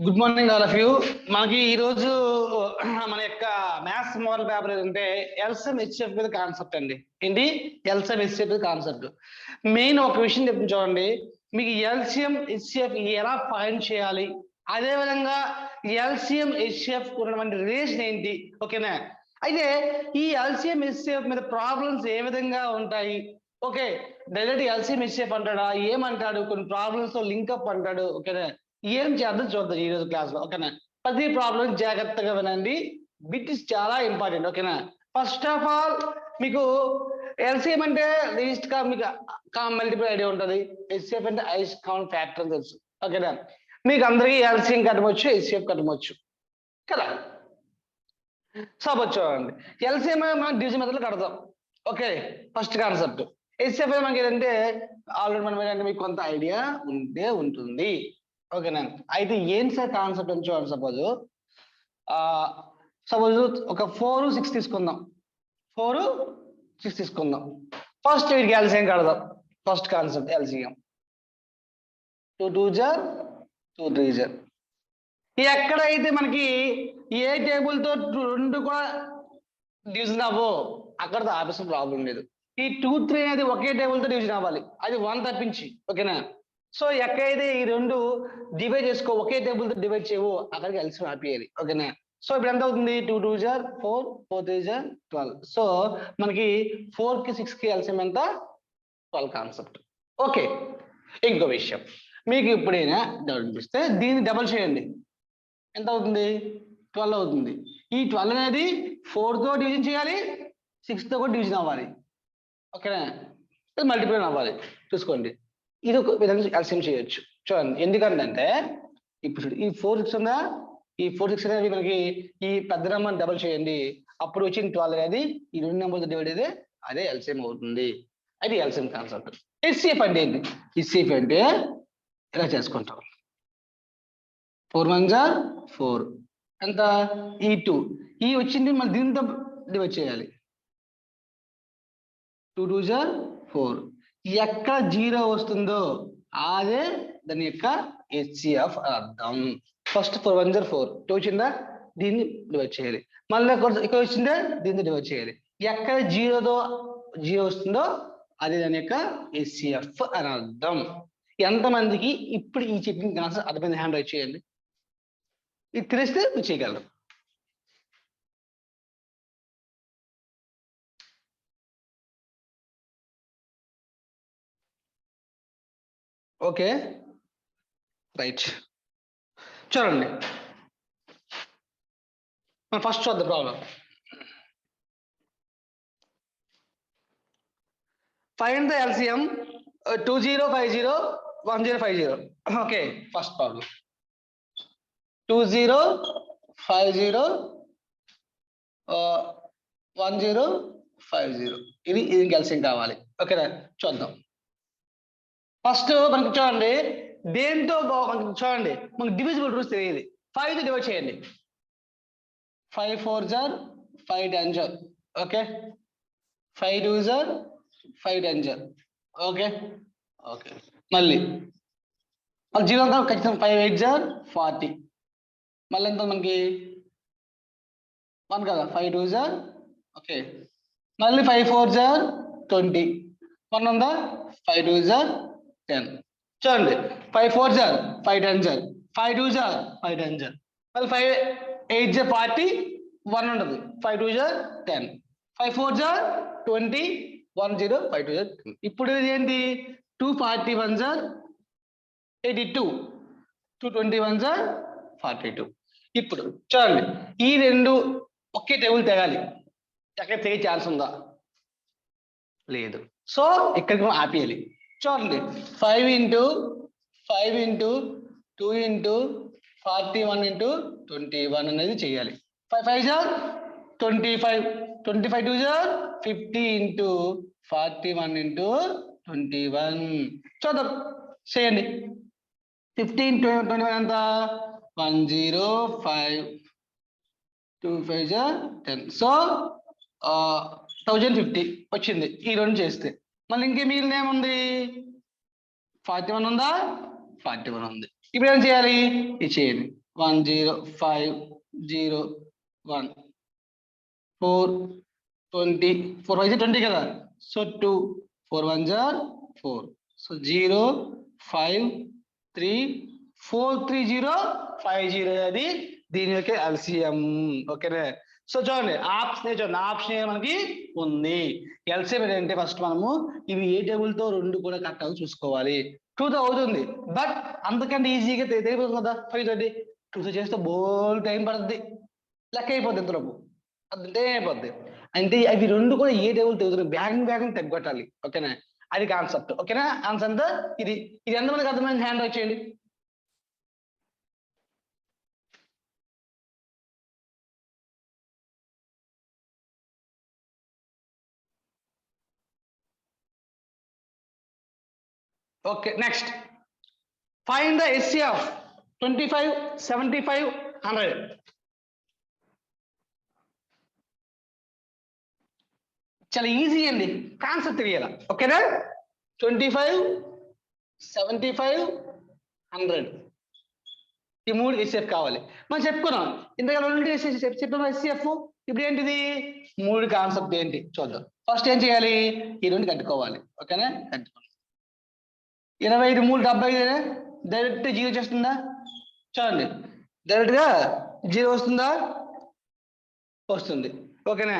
Good morning all of you. మనకి ఈ రోజు మన యొక్క మ్యాథ్స్ మోడల్ పేపర్ ఏంటంటే ఎల్సిఎం హెచ్సిఎఫ్ మీద కాన్సెప్ట్ అండి. ఏంటి ఎల్సిఎం హెచ్సిఎఫ్ మీద కాన్సెప్ట్. మెయిన్ ఒక విషయం చెప్తుంది చూడండి, మీకు ఎల్సిఎం హెచ్సిఎఫ్ ఎలా ఫైండ్ చేయాలి, అదే విధంగా ఎల్సిఎం హెచ్సిఎఫ్ ఉన్నటువంటి రిలేషన్ ఏంటి, ఓకేనా. అయితే ఈ ఎల్సిఎం హెచ్సిఎఫ్ మీద ప్రాబ్లమ్స్ ఏ విధంగా ఉంటాయి, ఓకే. డైరెక్ట్ ఎల్సిఎం హెచ్సిఎఫ్ అంటాడా, ఏమంటాడు, కొన్ని ప్రాబ్లమ్స్ తో లింక్అప్ అంటాడు, ఓకేనా. ఏం చేద్దాం చూద్దాం ఈ రోజు క్లాస్ లో, ఓకేనా. ప్రతి ప్రాబ్లం జాగ్రత్తగా వినండి, బిట్ ఇస్ చాలా ఇంపార్టెంట్, ఓకేనా. ఫస్ట్ ఆఫ్ ఆల్ మీకు ఎల్సిఎం అంటే లీస్ట్ కా మీకు మల్టిపుల్ ఐడియా ఉంటుంది, హెచ్సిఎఫ్ అంటే హైయెస్ట్ కామన్ ఫ్యాక్టర్ అని తెలుసు, ఓకేనా. మీకు అందరికీ ఎల్సిఎం కట్టవచ్చు, హెచ్సిఎఫ్ కట్టవచ్చు కదా. సపోజ్ చూడండి, ఎల్సిఎం మనం డివిజన్ మెథడ్ లో కడతాం, ఓకే. First concept. హెచ్సిఎఫ్ మనకి ఏంటంటే ఆల్రెడీ మనం ఏంటంటే మీకు కొంత ఐడియా ఉంటే ఉంటుంది, ఓకేనా. అయితే ఏం సార్ కాన్సెప్ట్ అని చూడండి. సపోజ్ ఒక 4, 6 తీసుకుందాం. 4, 6 తీసుకుందాం. ఫస్ట్ వీటికి ఎల్సిఎం కడదాం. ఫస్ట్ కాన్సెప్ట్ ఎల్సిఎం 2 2 జార్ 2 3 జార్. ఎక్కడైతే మనకి ఏ టేబుల్ తో రెండు కూడా డివిజన్ అవ్వో అక్కడ ఆఫీస్ ప్రాబ్లం లేదు. ఈ 2 3 అనేది ఒకే టేబుల్ తో డివిజన్ అవ్వాలి, అది 1 తప్పించి, ఓకేనా. సో ఎక్కడైతే ఈ రెండు డివైడ్ చేసుకో, ఒకే టేబుల్ తో డివైడ్ చేయవు, అక్కడికి ఎల్సిఎం ఆపేయాలి, ఓకేనా. సో ఇప్పుడు ఎంత అవుతుంది, 2 2 జార్ 4 4 3 జార్ 12. సో మనకి 4 కి 6 కి ఎల్సిఎం ఎంత, 12 కాన్సెప్ట్, ఓకే. ఇంకో విషయం, మీకు ఎప్పుడైనా డౌట్ అనిపిస్తే దీన్ని డబల్ చేయండి, ఎంత అవుతుంది, 12 అవుతుంది. ఈ 12 అనేది 4 తో డివిజన్ చేయాలి, 6 తో కూడా డివిజన్ అవ్వాలి, ఓకేనా. మల్టిప్లై అవ్వాలి, చూసుకోండి. ఇది ఒక విధంగా ఎల్సిఎం చేయొచ్చు చూడండి. ఎందుకంటే ఇప్పుడు ఈ 4 6 ఉందా, ఈ 4 6 అనేది మనకి ఈ పెద్ద నెంబర్ డబల్ చేయండి, అప్పుడు వచ్చిన 12 అనేది ఈ రెండు నెంబర్తో డివైడ్ అయితే అదే ఎల్సిఎం అవుతుంది. అది ఎల్సిఎం కాన్సెప్ట్. హెచ్సిఎఫ్ అంటే ఏంటి, హెచ్సిఎఫ్ అంటే ఇలా చేసుకుంటాం. 4 1 జార్ 4 ఎంత, ఈ 2 ఈ వచ్చింది మళ్ళీ దీంతో డివైడ్ చేయాలి, 2 2 జార్ 4. ఎక్కడ 0 వస్తుందో అదే దాని యొక్క హెచ్సిఎఫ్ అర్థం. ఫస్ట్ 4 1 జార్ 4 2 వచ్చిందా, దీన్ని డివైడ్ చేయాలి. మళ్ళీ ఇక్కడ వచ్చిందా, దీన్ని డివైడ్ చేయాలి. ఎక్కడ 0 వస్తుందో అది దాని యొక్క హెచ్సిఎఫ్ అని అర్థం. ఎంతమందికి ఇప్పుడు ఈ చెప్పిన కాన్సెప్ట్ అర్థమైంది, హ్యాండ్ రైట్ చేయండి. ఇది తెలిస్తే మీరు చేయగలరు. Okay right. చూడండి, మనం ఫస్ట్ చూద్దాం problem. Find the LCM 2050 1050. Okay, first problem 2050 1050. ఇది ఎల్సిఎం కావాలి, ఓకేనా. చూద్దాం. ఫస్ట్ మనకి చూడండి, దేంతో మనకి చూడండి, మనకి డివిజిబుల్ రూల్స్ తెలియదు. 5 తో డివైడ్ చేయండి, 5 4 జార్ 5 10 జార్, ఓకే. 5 2 జార్ 5 10 జార్, ఓకే ఓకే. మళ్ళీ 0 ఖచ్చితంగా 5 8 జార్ 40. మళ్ళీ ఎంత మనకి 1 కదా, 5 2 జార్, ఓకే. మళ్ళీ 5 4 జార్ 20. 1 ఉందా, 5 2 జార్ 10. చూడండి, 5 4 జార్ 5 10 జార్, 5 2 జార్ 5 10 జార్, మళ్ళీ 5 8 జార్ 40. 1 ఉండదు, 5 2 జార్ 10, 5 4 జార్ 20, 1 0 5 2 జార్ 10. ఇప్పుడు ఇది ఏంటి, 241 జార్ 82, 221 జార్ 42. ఇప్పుడు చూడండి, ఈ రెండు ఒకే టేబుల్ తెగాలి, ఎక్కడ తెగే ఛాన్స్ ఉందా, లేదు. సో ఇక్కడికి ఆపేయాలి. చూడండి, 5 ఇంటూ 5 ఇంటూ 2 ఇంటూ 41 ఇంటూ 21 అనేది చేయాలి. 5 5 జార్ 25, 25 2 జార్ 50 ఇంటూ 41 ఇంటూ 21. చూద్దాం, చేయండి. 15 21 ఎంత, 105, 2 5 జార్ 10. సో 1050 వచ్చింది ఈ రెండు చేస్తే. మళ్ళీ ఇంకే మిగిలిన ఏముంది, 41 ఉందా, 41 ఉంది. ఇప్పుడు ఏం చేయాలి, ఇది చేయండి. 1 0 5 0 1 4 20 4 5 20 కదా సో 2 4 1 4 సో 0 5 3 4 3 0 5 0 అది దీని యొక్క ఎల్సిఎం ఓకేనా సో చూడండి ఆప్షన్ మనకి ఉంది ఎల్సిఎం ఏంటంటే ఫస్ట్ మనము ఇవి ఏ టేబుల్ తో రెండు కూడా కరెక్ట్ అవుతుంది చూసుకోవాలి 2 అవుతుంది బట్ అంతకంటే ఈజీగా తెలియదు కదా 5 2 చేస్తే బోల్ టైం పడుతుంది లెక్క అయిపోద్ది ఎంతలోపు అంతే అయిపోద్ది అంటే అవి రెండు కూడా ఏ టేబుల్ తెగుతుంది బ్యాగింగ్ తగ్గొట్టాలి ఓకేనా అది కాన్సెప్ట్ ఓకేనా ఆన్సర్ అంతా ఇది ఎంతమందికి అర్థమైంది హ్యాండ్ రైట్ చేయండి okay next find the SC of 25 75 100 చాలా ఈజీ అండి కాన్సెప్ట్ తెలియాల ఓకేనా 25 75 100 ఈ మూడు ఎస్సీఎఫ్ కావాలి మనం చెప్పుకున్నాం ఇంతకాలం చెప్పిన ఎస్సీఎఫ్ ఇప్పుడు ఏంటిది మూడు కాన్సెప్ట్ ఏంటి చూద్దాం ఫస్ట్ ఏం చేయాలి ఈ రెండు కట్టుకోవాలి ఓకేనా కట్టుకోవాలి 25 3 75 డైరెక్ట్ జీరో చేస్తుందా చూడండి డైరెక్ట్ గా జీరో వస్తుందా వస్తుంది ఓకేనా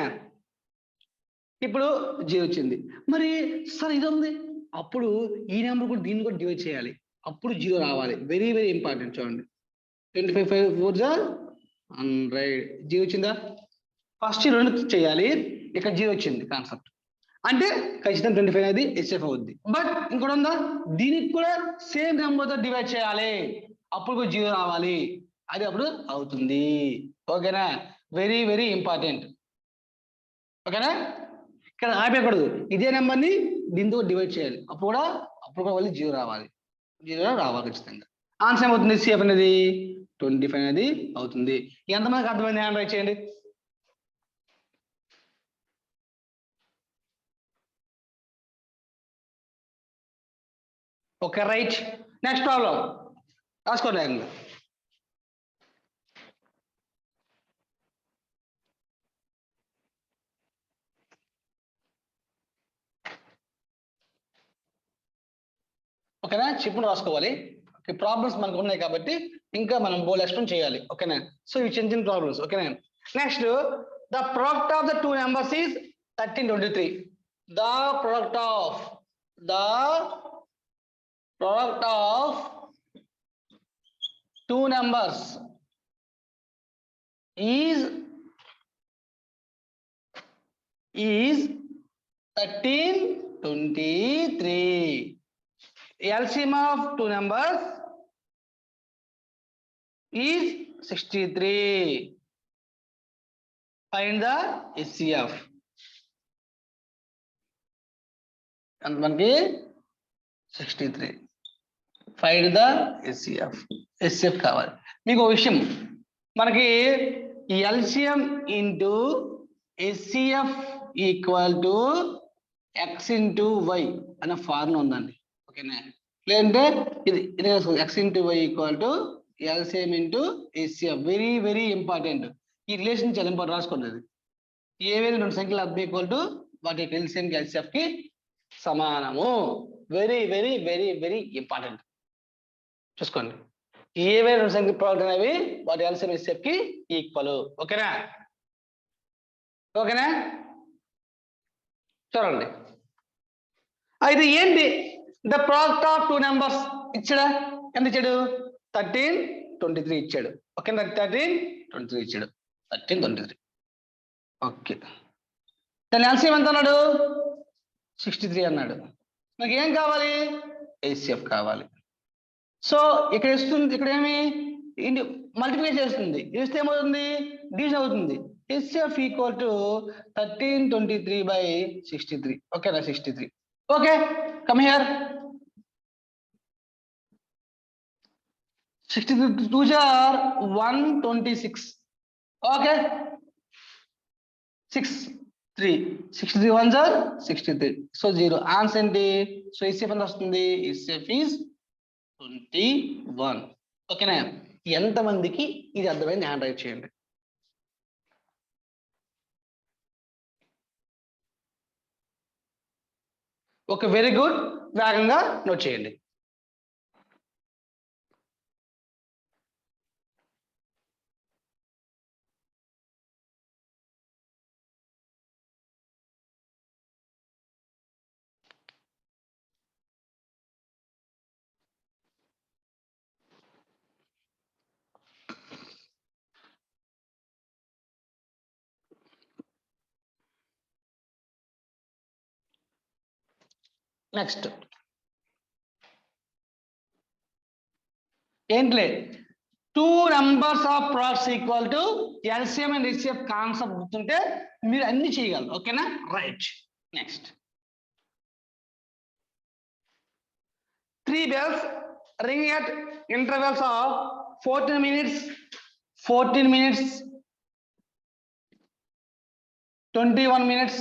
ఇప్పుడు జీరో వచ్చింది మరి సార్ ఇది ఉంది అప్పుడు ఈ నెంబర్ కూడా దీన్ని కూడా డివైడ్ చేయాలి అప్పుడు జీరో రావాలి వెరీ వెరీ ఇంపార్టెంట్ చూడండి 25 5 4 100 జీరో వచ్చిందా ఫస్ట్ రెండు చేయాలి ఇక్కడ జీరో వచ్చింది కాన్సెప్ట్ అంటే ఖచ్చితంగా 25 అనేది ఎస్ఎఫ్ అవుద్ది బట్ ఇంకోటి ఉందా దీనికి కూడా సేమ్ నెంబర్ తో డివైడ్ చేయాలి అప్పుడు కూడా జీరో రావాలి అది అప్పుడు అవుతుంది ఓకేనా వెరీ వెరీ ఇంపార్టెంట్ ఓకేనా ఇక్కడ ఆపేయకూడదు ఇదే నెంబర్ని దీంతో డివైడ్ చేయాలి అప్పుడు కూడా మళ్ళీ జీరో రావాలి ఖచ్చితంగా ఆన్సర్ ఏమవుతుంది సిఎఫ్ అనేది 25 అనేది అవుతుంది ఎంతమందికి అర్థమైంది హ్యాండ్ రైట్ చేయండి ఓకే రైట్ నెక్స్ట్ ప్రాబ్లం రాసుకోండి ఓకేనా చిప్పును రాసుకోవాలి ఓకే ప్రాబ్లమ్స్ మనకు ఉన్నాయి కాబట్టి ఇంకా మనం బోల్ ఎక్స్ప్లెయిన్ చేయాలి ఓకేనా సో ఇవి చిన్న చిన్న ప్రాబ్లమ్స్ ఓకేనా next the product of the two numbers is 1323 the product of two numbers is 1323 LCM of two numbers is 63 find the HCF and మనకి 63 ఫైండ్ ద ఎస్సిఎఫ్ కావాలి మీకు ఒక విషయం మనకి LCM into SCF equal to X into Y అనే formula ఉందండి ఓకేనా లేదంటే ఇది X into Y equal to LCM into SCF very very important ఈ రిలేషన్ చాలా ఇంపార్టెంట్ రాసుకోండి అది ఏవైనా రెండు సంఖ్యలు అర్థం ఈక్వల్ టు వాటి ఎల్సిఎం ఎల్సిఎఫ్ కి సమానము very very very very important చూసుకోండి ఏవైనా రెండు సంఖ్య ప్రోడక్ట్ అనేవి వాటి ఎల్సిఎం ఎస్సిఎఫ్ కి ఈక్వల్ ఓకేనా చూడండి అయితే ఏంటి the product of two numbers ఇచ్చాడా ఎంత ఇచ్చాడు 1323 ఇచ్చాడు ఓకే 1323 ఇచ్చాడు 1323 ఓకే దాని ఎల్సిఎం ఎంత అన్నాడు 63 అన్నాడు నాకు ఏం కావాలి ఎస్సిఎఫ్ కావాలి సో ఇక్కడ ఇస్తుంది ఇక్కడ ఏమి మల్టిప్లికేషన్ చేస్తుంది ఇస్తే ఏమవుతుంది డివిజన్ అవుతుంది ఎస్సిఎఫ్ ఈక్వల్ టు 1323 by 63 ఓకేనా 63 okay come here 63 2 are 126 okay 6 3 63 1s are 63 so 0 answer ఏంటి సో ఎస్సిఎఫ్ ఎంత వస్తుంది ఎస్సిఎఫ్ ఈజ్ 21 ఓకేనా ఎంతమందికి ఇది అర్థమైంది హ్యాండ్ రైట్ చేయండి. Okay, very good. వేగంగా నోట్ చేయండి. నెక్స్ట్ ఏంట్లే, 2 numbers of products equal to LCM and HCF concept గుర్తుంటే మీరు అన్ని చేయగలరు. ఓకేనా, right. Next 3 bells ringing at intervals of 14 minutes, 14 minutes, 21 minutes,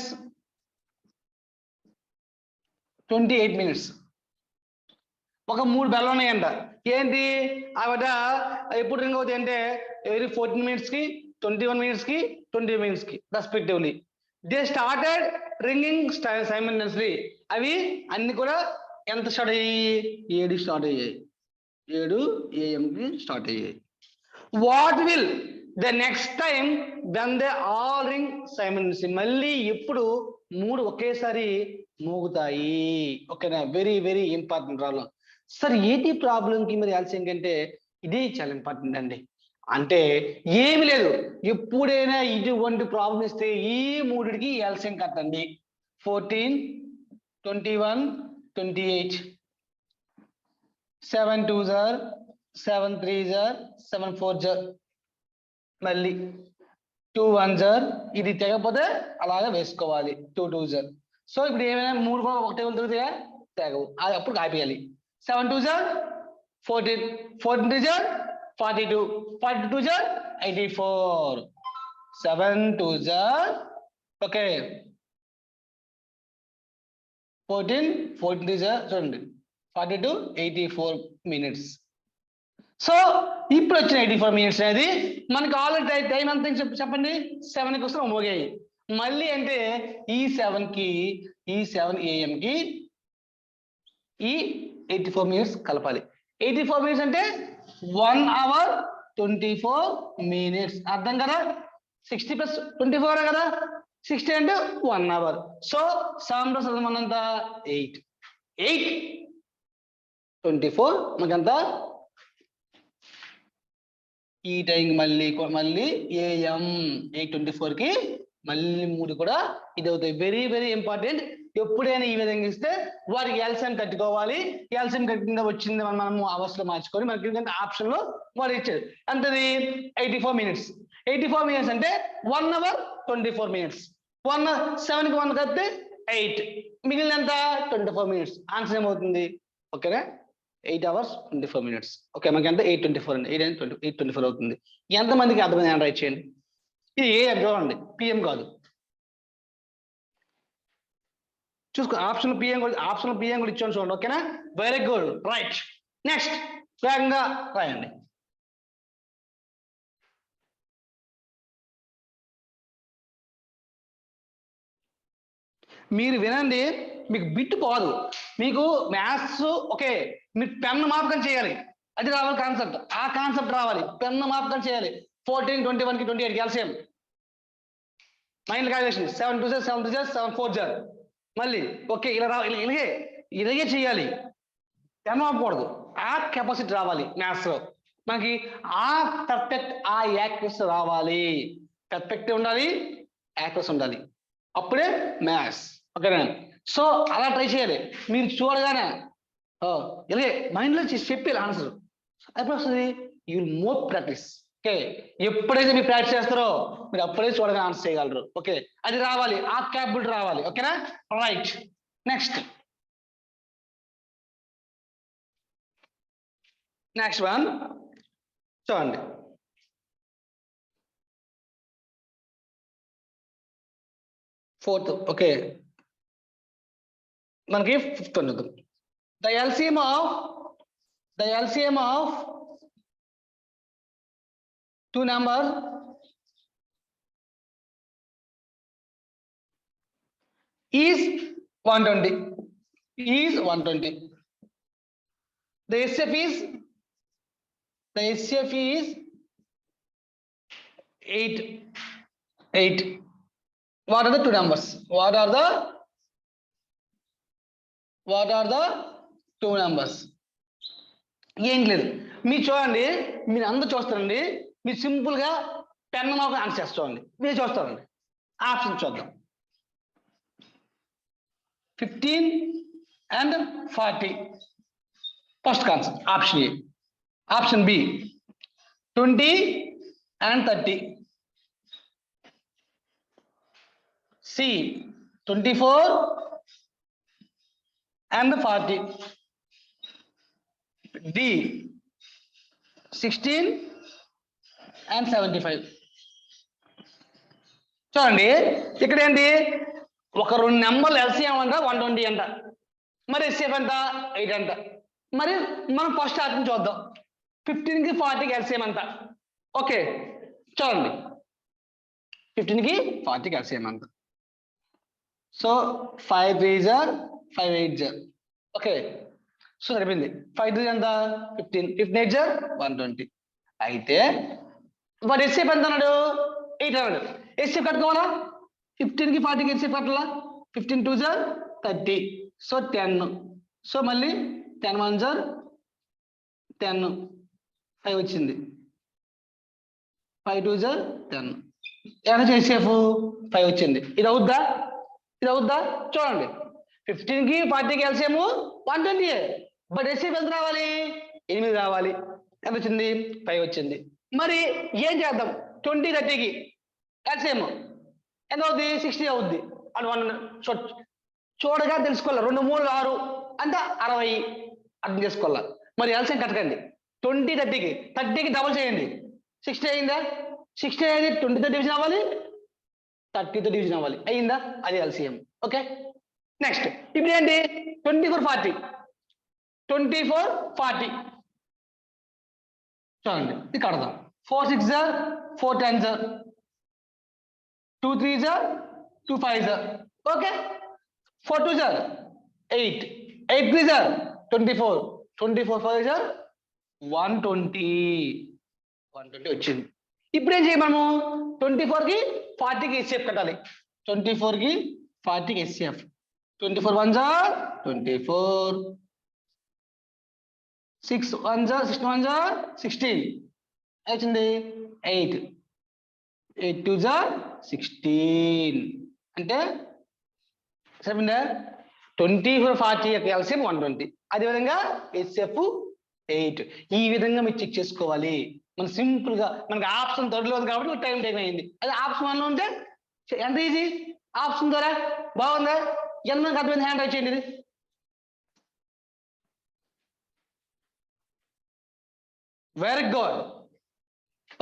28 minutes. ఒక 3 బెల్ ఉన్నాయంట. ఏంటి ఆవిడ ఎప్పుడు రింగ్ అవుతాయి అంటే ఎవరీ 14 minutes కి, 21 minutes కి, 20 minutes కి respectively. They started ringing simultaneously. అవి అన్ని కూడా ఎంత స్టార్ట్ అయ్యాయి? 7 స్టార్ట్ అయ్యాయి. 7 AM కి స్టార్ట్ అయ్యాయి. What will the next time when they all ring simultaneously? మళ్ళీ ఎప్పుడు 3 ఒకేసారి మోగుతాయి? ఓకేనా, very very important problem. Sir ఏంటి ప్రాబ్లంకి మరి ఎల్సిఎం కంటే ఇదే చాలా ఇంపార్టెంట్ అండి. అంటే ఏమి లేదు, ఎప్పుడైనా ఇటువంటి ప్రాబ్లం ఇస్తే ఈ మూడికి ఎల్సిఎం కట్టండి. 14, 21, 28, 7 2s are 7 3s are 7 4s are మళ్ళీ 2 1s are. ఇది తెగకపోతే అలాగే వేసుకోవాలి 2 2s are. సో ఇప్పుడు ఏమైనా 3 కూడా ఒకటే దొరుకుతాయా? తెగవు, అది అప్పుడు కాపేయాలి. 7 2s are 14, 14 3s are 42, 42s are 84, 7 2s are okay 14, 14 3s are చూడండి 42, 84 minutes. సో ఇప్పుడు వచ్చిన 84 minutes అనేది మనకి ఆల్రెడీ టైం ఎంత చెప్పండి, 7కి వస్తే మోగాయి. మళ్ళీ అంటే ఈ 7కి ఈ 7 AM కి ఈ 84 minutes కలపాలి. 84 minutes అంటే 1 hour 24 minutes. అర్థం కదా? 60 plus 24 కదా, 60 అంటే 1 hour. సో 7 plus మనంతా 8, 8 24 మనకంతా ఈ టైం మళ్ళీ AM 8:24 కి మళ్ళీ 3 కూడా ఇది అవుతాయి. Very very important. ఎప్పుడైనా ఈ విధంగా ఇస్తే వారికి ఎల్సిఎం కట్టుకోవాలి. ఎల్సిఎం కట్టిందా వచ్చింది మనము అవర్స్ లో మార్చుకొని మనకి ఏంటంటే ఆప్షన్ లో వాడు ఇచ్చాడు. అంతది 84 minutes. 84 minutes అంటే 1 hour 24 minutes. 7కి 1 కలిపితే 8, మిగిలినంత 24 minutes. ఆన్సర్ ఏమవుతుంది? ఓకేనా, 8 hours 24 minutes. ఓకే, మనకి ఎంత 8:24 అండి. 8:24 అవుతుంది. ఎంతమందికి అర్థమైంది హ్యాండ్ రైట్ చేయండి. ఇది AM చూడండి, PM కాదు. చూసుకో, ఆప్షన్ పిఎం కూడా ఇచ్చాను చూడండి. ఓకేనా, వెరీ గుడ్, రైట్. నెక్స్ట్ వేగంగా రాయండి. మీరు వినండి, మీకు బిట్ పోదు. మీకు మ్యాథ్స్ ఓకే, మీరు పెన్ను మాపకం చేయాలి, అది రావాలి కాన్సెప్ట్. ఆ కాన్సెప్ట్ రావాలి, పెన్ను మాపకం చేయాలి. 14, 21కి 28 LCM mind calculation. 7 2s 7 3s 7 4s మళ్ళీ ఓకే ఇలా రావాలి. ఇలాగే చేయాలి, పెన్ను ఆపకూడదు. ఆ కెపాసిటీ రావాలి మ్యాథ్స్ లో మనకి. ఆ పర్ఫెక్ట్ ఆ యాక్యురసీ రావాలి. పర్ఫెక్ట్ ఉండాలి, యాక్యురసీ ఉండాలి, అప్పుడే మ్యాథ్స్. ఓకేనా, సో అలా ట్రై చేయాలి. మీరు చూడగానే ఇలాగే మైండ్లో చెప్పాలి ఆన్సర్. ఎప్పుడు వస్తుంది? You will more practice. Okay, ఎప్పుడైతే మీరు ప్రాక్టీస్ చేస్తారో మీరు అప్పుడే చూడగానే ఆన్సర్ చేయగలరు. ఓకే, అది రావాలి, ఆ క్యాపబిలిటీ రావాలి. ఓకేనా, రైట్. నెక్స్ట్ వన్ చూడండి. ఫోర్త్ ఓకే, మనకి ఫిఫ్త్ ఉండదు. The LCM of two number is 120. Is 120. The SF is 8. 8. What are the two numbers? What are the two numbers? ఏం లేదు మీరు చూడండి, మీరు అందరూ చూస్తారండి, మీరు సింపుల్ గా పెన్ ఒక ఆన్సర్ చేస్తామండి. మీరు చూస్తారండి, ఆప్షన్ చూద్దాం. 15 and 40. First concept option A. Option B 20 and 30. C 24 and 40. D 16 and 75. చూడండి ఇక్కడ ఏంటి, ఒక రెండు నెంబర్లు ఎల్సిఎం అంట 120 అంట, మరి ఎస్ఎఫ్ అంట 8 అంట. మరి మనం ఫస్ట్ ఆప్షన్ చూద్దాం. 15 కి 40 కి ఎల్సిఎం అంట. ఓకే చూడండి, 15 కి 40 కి ఎల్సిఎం అంట. So 5 3s are 5 8s are. Okay so సరిపోయింది. 5 3 ఎంత 15, 15 8s are 120. అయితే వాడు ఎస్ఎఫ్ ఎంత అన్నాడు, 8 అన్నాడు. ఎస్ఎఫ్ కట్టుకోవాలా, 15 కి 40 కి ఎస్ఎఫ్ కట్టాలా. 15 2s are 30, సో 10. సో మళ్ళీ 10 1s are 10, 5 వచ్చింది. 5 2s are 10. ఎంత ఎస్ఎఫ్ 5 వచ్చింది. ఇది అవుద్దా, ఇది అవుద్దా చూడండి. 15 కి 40 కి ఎల్సిఎం 120, బట్ ఎస్ఎఫ్ ఎంత రావాలి, 8 రావాలి. ఎంత వచ్చింది, 5 వచ్చింది. మరి ఏం చేద్దాం, 20 30కి ఎల్సిఎం ఎంత అవుద్ది, 60 అవుద్ది. అని 1 చూడగా తెలుసుకోవాలి. 2 3 6 అంటే 60 అర్థం చేసుకోవాలా. మరి ఎల్సిఎం కట్టకండి. 20 30కి 30కి డబుల్ చేయండి, 60 అయిందా. 60 అయింది, 20తో డివిజన్ అవ్వాలి, 30తో డివిజన్ అవ్వాలి. అయిందా, అది ఎల్సిఎం. ఓకే నెక్స్ట్ ఇప్పుడు ఏంటి, 24 40. 24 40 చూడండి, ఇది కడదాం. 4 6s are 4 10s are 2 3s are 2 5s are. Okay 4 2s are 8, 8 3s are 24, 24 5s are 120 వచ్చింది. ఇప్పుడు ఏం చేయాలి, మనము 24 కి 40 కి ఎస్ఎఫ్ కట్టాలి. 24 కి 40 కి SF. 24 1s are 24, 6 1s are 6 1s are 16 వచ్చింది. 8 8 2s are 16 అంటే 24 40 యొక్క ఎల్సిఎం 120. అదేవిధంగా ఎస్ఎఫ్ 8. ఈ విధంగా మీరు చెక్ చేసుకోవాలి. మనం సింపుల్ గా, మనకి ఆప్షన్ త్వరలో ఉంది కాబట్టి టైం అయింది. అదే ఆప్షన్ 1 లో ఉంటే ఎంత ఈజీ. ఆప్షన్ ద్వారా బాగుందా, ఎంతమందికి అర్థమైంది, హ్యాండ్ రైట్ చేయండి. ఇది వెరీ గుడ్.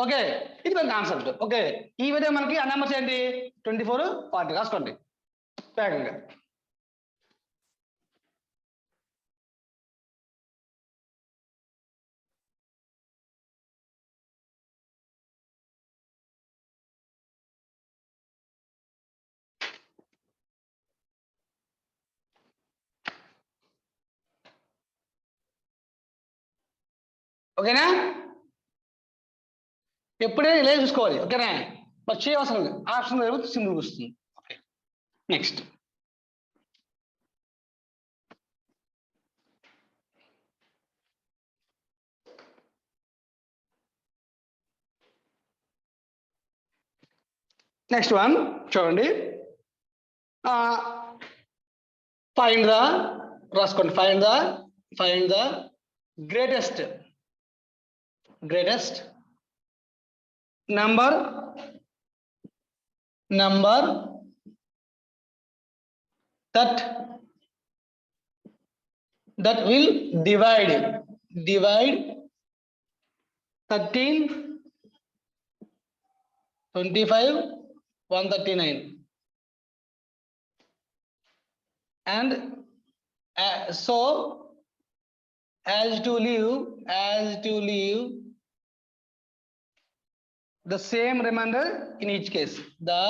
ఓకే ఇది మన కాన్సెప్ట్. ఓకే ఈ విధంగా మనకి ఆ నెంబర్స్ ఏంటి, 24 40 రాసుకోండి వేగంగా. ఓకేనా, ఎప్పుడైనా ఇలా చూసుకోవాలి. ఓకేనా, మరి చేయవలసిన ఆప్షన్ సింపుల్ వస్తుంది. ఓకే నెక్స్ట్ నెక్స్ట్ వన్ చూడండి. ఫైండ్ ద రాసుకోండి. Find the greatest number that will divide 13 25 139 and so as to leave the same remainder in each case. The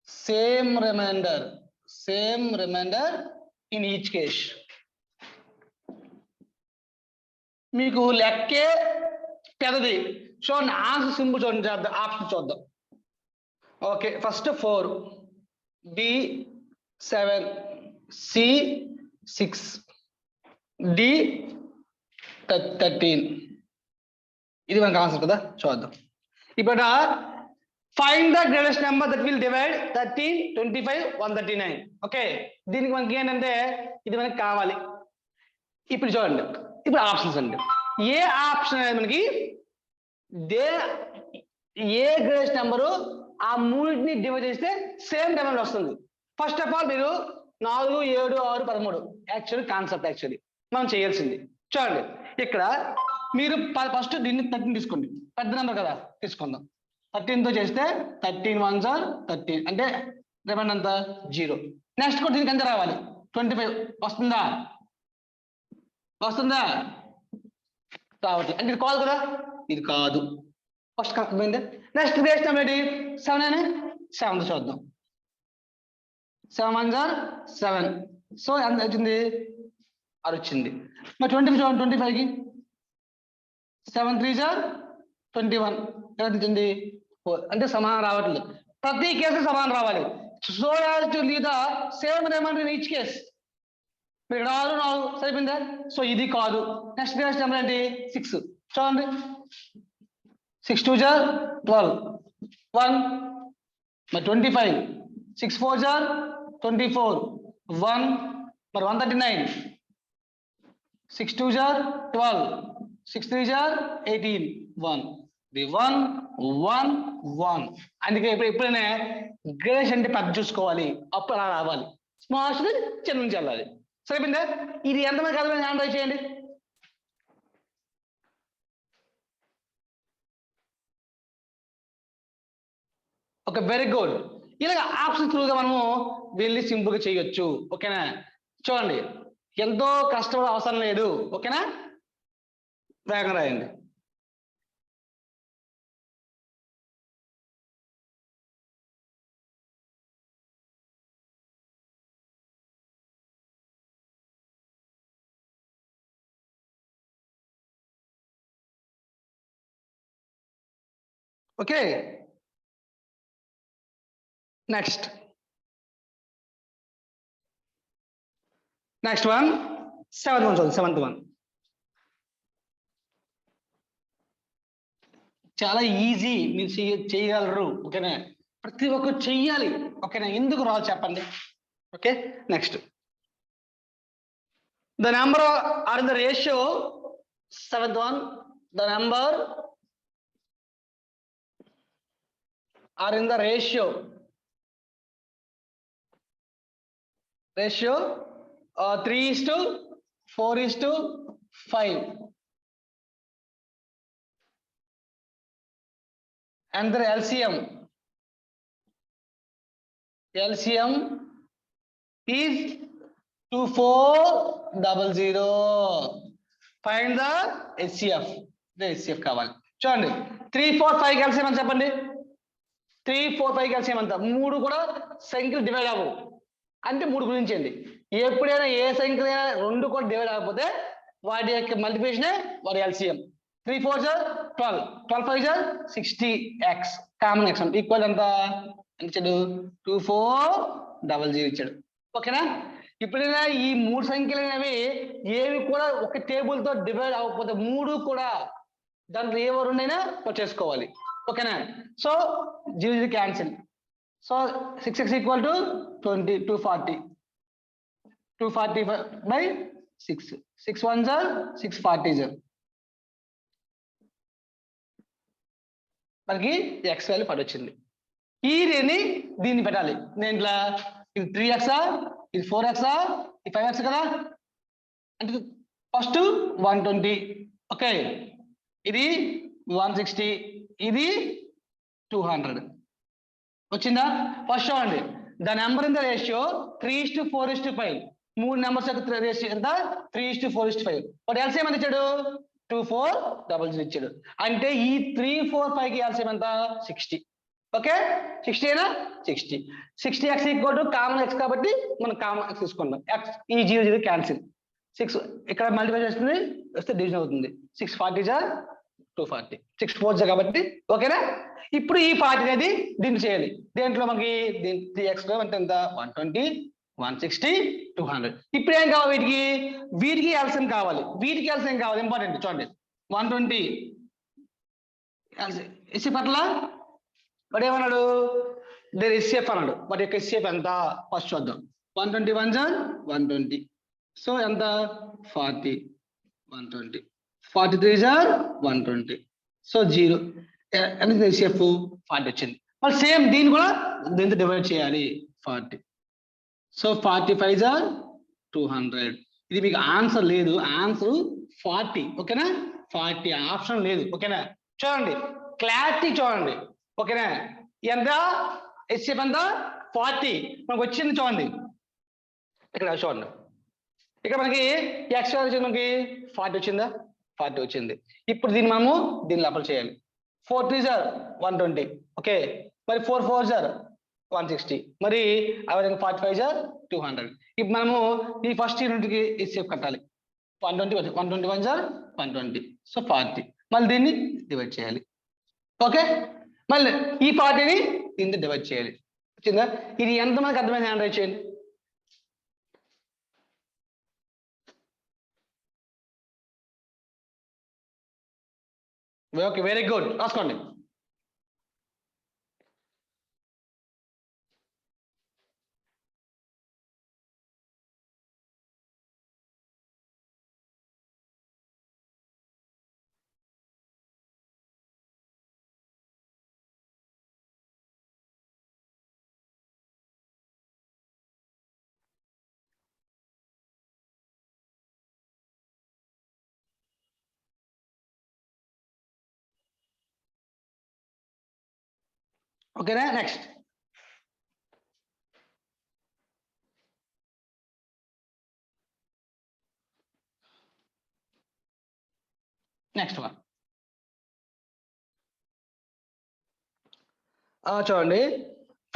same remainder in each case. మీకు లెక్కే పెద్దది చూడండి, answer simple చూడండి, చేద్దాం option చూద్దాం. Okay, first 4, B 7, C 6, D 13. ఇది మనకు answer కదా, చూద్దాం. ఇప్పుడు find the greatest number that will divide 13, 25, 139. Okay, దీనికి మనకి ఏంటంటే ఇది మనకి కావాలి. ఇప్పుడు చూడండి, ఇప్పుడు ఆప్షన్స్ అండి. ఏ ఆప్షన్ అనేది మనకి ఏ గ్రేటెస్ట్ నెంబరు ఆ మూడింటిని డివైడ్ చేస్తే సేమ్ నెంబర్ వస్తుంది. ఫస్ట్ ఆఫ్ ఆల్ మీరు 4, 7, 6, 13 యాక్చువల్లీ కాన్సెప్ట్ యాక్చువల్లీ మనం చేయాల్సింది. చూడండి, ఇక్కడ మీరు ఫస్ట్ దీన్ని 13 తీసుకోండి, పెద్ద నెంబర్ కదా, తీసుకుందాం. 13తో చేస్తే 13 1s are 13, అంటే రిమైండర్ అంతా 0. నెక్స్ట్ కూడా దీనికి ఎంత రావాలి, 25 వస్తుందా రావట్లేదు, అంటే ఇది కాదు కదా, ఇది కాదు. First correct. Next greatest number ఏంటి, 7 అని 7తో చూద్దాం. 7 1s are 7, సో ఎంత వచ్చింది, 6 వచ్చింది. మరి 25 చూడండి, 25కి 7 3s are 21, ఎంత వచ్చింది 4, అంటే సమానం రావట్లేదు. ప్రతి కేసు సమానం రావాలి. So as to leave the same reminder in each case. మీరు 4 సరిపోయిందా, సో ఇది కాదు. నెక్స్ట్ గ్రేటెస్ట్ నెంబర్ ఏంటి, 6 చూడండి. 6 2s are 12, 1 మరి 25, 6 4s are 24, 1 మరి 139, 6 2s are 12, 6 3s are 18, 1 1 1 1. అందుకే ఎప్పుడైనా గ్రేటెస్ట్ అంటే పెద్ద చూసుకోవాలి, అప్పుడు అలా రావాలి. స్మాల్ చిన్న నుంచి వెళ్ళాలి. సరిపోయిందా, ఇది ఎంతమంది కదమంది హ్యాండ్ రైజ్ చేయండి. Okay, very good. ఇలాగ ఆప్షన్ త్రూగా మనము వెళ్ళి సింపుల్ గా చేయొచ్చు. ఓకేనా, చూడండి, ఎంతో కష్టపడే అవసరం లేదు. ఓకేనా, వేగంగా రాయండి. Okay, next one 7th one చూడండి. 7th one చాలా ఈజీ, మీరు చేయగలరు. ఓకేనా, ప్రతి ఒక్కరు చెయ్యాలి. ఓకేనా, ఎందుకు రాదు చెప్పండి. Okay, next the number are in the ratio 7th one, ద నెంబర్ are in the ratio 3:4:5, and the LCM is 2400. Find the HCF. The HCF కావాలి. చూడండి, 3 4 5 LCM అని చెప్పండి. 3 4 5 LCM అంతా 3 కూడా సంఖ్యలు డివైడ్ అవ్వవు, అంటే 3 గురించండి. ఎప్పుడైనా ఏ సంఖ్య 2 కూడా డివైడ్ అవ్వకపోతే వాటి యొక్క మల్టిప్లికేషనే వాడి LCM. 3 4s are 12, 12 5s are 60x, common X equal ఎంత ఇచ్చాడు, 2400 ఇచ్చాడు. ఓకేనా, ఇప్పుడైనా ఈ 3 సంఖ్యలు అనేవి ఏవి కూడా ఒక టేబుల్ తో డివైడ్ అవ్వకపోతే 3 కూడా దాంట్లో ఏవో 2 అయినా చేసుకోవాలి. ఓకేనా, so 0 cancel. So 6x equal to 20, 240 by 6, 6 1s are 640s. మనకి x వాల్యూ 10 వచ్చింది. ఈ రేని దీన్ని పెట్టాలి. నేను ఇట్లా ఇది 3x, ఇది 4x, ఇది 5x కదా, అంటే ఫస్ట్ 120. ఓకే, ఇది 160, ఇది 200 వచ్చిందా. ఫస్ట్ చూడండి, the number in the ratio 3:4:5, 3 numbers యొక్క రేషియో ఎంత, 3:4:5. వాడు ఎల్సిఎం ఎంత ఇచ్చాడు, 2 4 0 ఇచ్చాడు. అంటే ఈ 3 4 5 కి ఎల్సిఎం ఎంత 60. ఓకే 60 అయినా 60 60x equal to common x కాబట్టి మనం కామన్ x తీసుకుందాం. x ఈ 0 0 క్యాన్సిల్ 6 ఇక్కడ మల్టిప్లై చేస్తుంది వస్తే డివిజన్ అవుతుంది. 6 40 జా 240 6 4 కాబట్టి ఓకేనా. ఇప్పుడు ఈ 40 అనేది దీన్ని చేయాలి. దేంట్లో మనకి 3x లో ఎంత 120 160 200. ఇప్పుడు ఏం కావాలి వీటికి ఎల్సిఎం కావాలి. వీటికి ఎల్సిఎం కావాలి ఇంపార్టెంట్ చూడండి 120 ఎస్సీ పట్ల వాడు ఏమన్నాడు దేర్ ఎస్సీఎఫ్ అన్నాడు. వాటి యొక్క ఎస్సీఎఫ్ ఎంత ఫస్ట్ చూద్దాం. 121 జా 120 సో ఎంత 40 120 43 జా 120 సో 0 ఎంత ఎస్సీఎఫ్ 40 వచ్చింది. మళ్ళీ సేమ్ దీన్ని కూడా దీంతో డివైడ్ చేయాలి 40 సో 45 జా 200. ఇది మీకు ఆన్సర్ లేదు, ఆన్సర్ 40 ఓకేనా. 40 ఆప్షన్ లేదు ఓకేనా. చూడండి క్లారిటీ చూడండి ఓకేనా. ఎంత ఎస్సీఎఫ్ ఎంత 40 మనకు వచ్చింది చూడండి. ఇక్కడ చూడండి ఇక్కడ మనకి ఎక్స్ వచ్చింది మనకి 40 వచ్చిందా 40 వచ్చింది. ఇప్పుడు దీన్ని మనము దీన్ని లోపల చేయాలి. 4 3 జా 120 ఓకే మరి 4 4 జా 160 మరి అదే 45 జా 200. ఇప్పుడు మనము ఈ ఫస్ట్ యూనిట్కి ఎస్సీఎఫ్ కట్టాలి. 121 జా 120 సో 40 మళ్ళీ దీన్ని డివైడ్ చేయాలి. ఓకే మళ్ళీ ఈ 40ని దీంతో డివైడ్ చేయాలి. వచ్చిందా. ఇది ఎంతమందికి అర్థమైంది హ్యాండ్ రైట్ చేయండి. ఓకే వెరీ గుడ్ రాసుకోండి. ఓకేనా నెక్స్ట్ నెక్స్ట్ వన్ చూడండి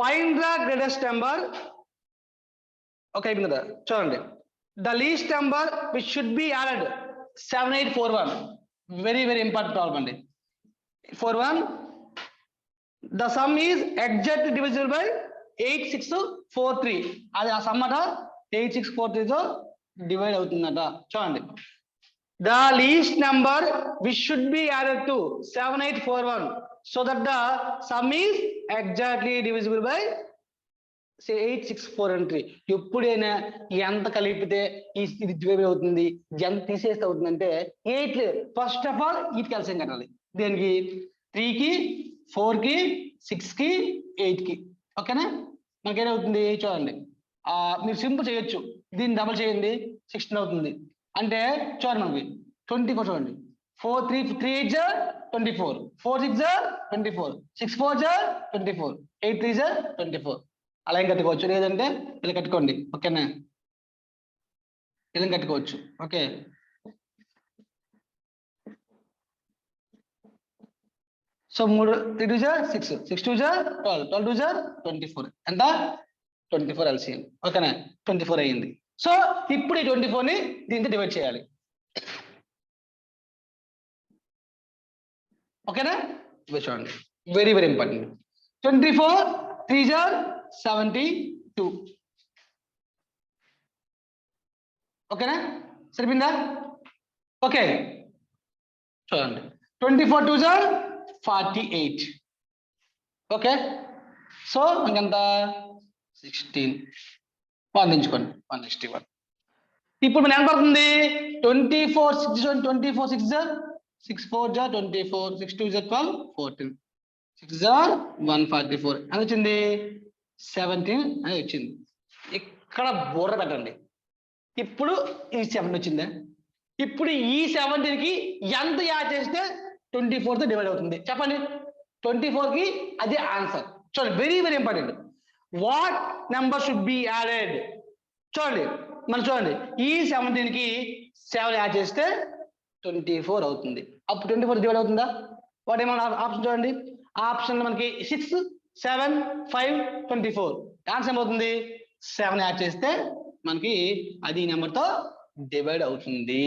find the greatest number. Okay అయిపోయింది కదా. చూడండి the least number which should be added 7841. Very very important problem అండి. 41 the sum is exactly divisible by 8643. అది ఆ సమ్ అట 8643 తో డివైడ్ అవుతుందట. చూడండి the least number which should be added to 7841 so that the sum is exactly divisible by 8643. ఎప్పుడైనా ఎంత కలిపితే ఇది డివైడ్ అవుతుంది ఎంత తీసేస్తే అవుతుందంటే 8 ఫస్ట్ ఆఫ్ ఆల్ ఇది కలిసి కట్టాలి. దేనికి 3కి 4కి 6కి 8కి ఓకేనా. మనకేమవుతుంది చూడండి మీరు సింపుల్ చేయొచ్చు. దీన్ని డబల్ చేయండి 16 అవుతుంది. అంటే చూడండి మనకి 24 చూడండి 4 3 3 8 జా 24 4 6 జా 24 6 4 జా 24 8 3 జా 24. అలా ఏం కట్టుకోవచ్చు లేదంటే ఇలా కట్టుకోండి ఓకేనా. ఇలా కట్టుకోవచ్చు ఓకే. సో 3 3 2 జా 6 6 2 జా 12 12 2 జా 24 ఎంత 24 ఎల్సిఎం ఓకేనా. 24 అయ్యింది. సో ఇప్పుడు ఈ 24 ని దీంతో డివైడ్ చేయాలి ఓకేనా. ఇవి చూడండి వెరీ వెరీ ఇంపార్టెంట్. 24 3 జా 72 ఓకేనా. సరిపోయిందా ఓకే. చూడండి 24 2 జా 48 ఓకే. సో ఇంకెంత 16 పొందించుకోండి 161. ఇప్పుడు మన ఎంత పడుతుంది 24 6 జా 6 4 జా 24 6 2 జా 12 14 6 జా 144 అని వచ్చింది 17 అని వచ్చింది. ఇక్కడ బోర్డర్ పెట్టండి. ఇప్పుడు ఈ 7 వచ్చిందా. ఇప్పుడు ఈ 17కి ఎంత యాడ్ చేస్తే 24తో డివైడ్ అవుతుంది చెప్పండి. 24కి అదే ఆన్సర్. చూడండి very very important. What number should be added. చూడండి మనం చూడండి ఈ 17కి 7 యాడ్ చేస్తే 24 అవుతుంది. అప్పుడు 24 డివైడ్ అవుతుందా? వాట్ ఏమన్నా ఆప్షన్ చూడండి. ఆప్షన్ మనకి 6, 7, 5, 24. ఆన్సర్ ఏమవుతుంది? 7 యాడ్ చేస్తే మనకి అది నెంబర్తో డివైడ్ అవుతుంది.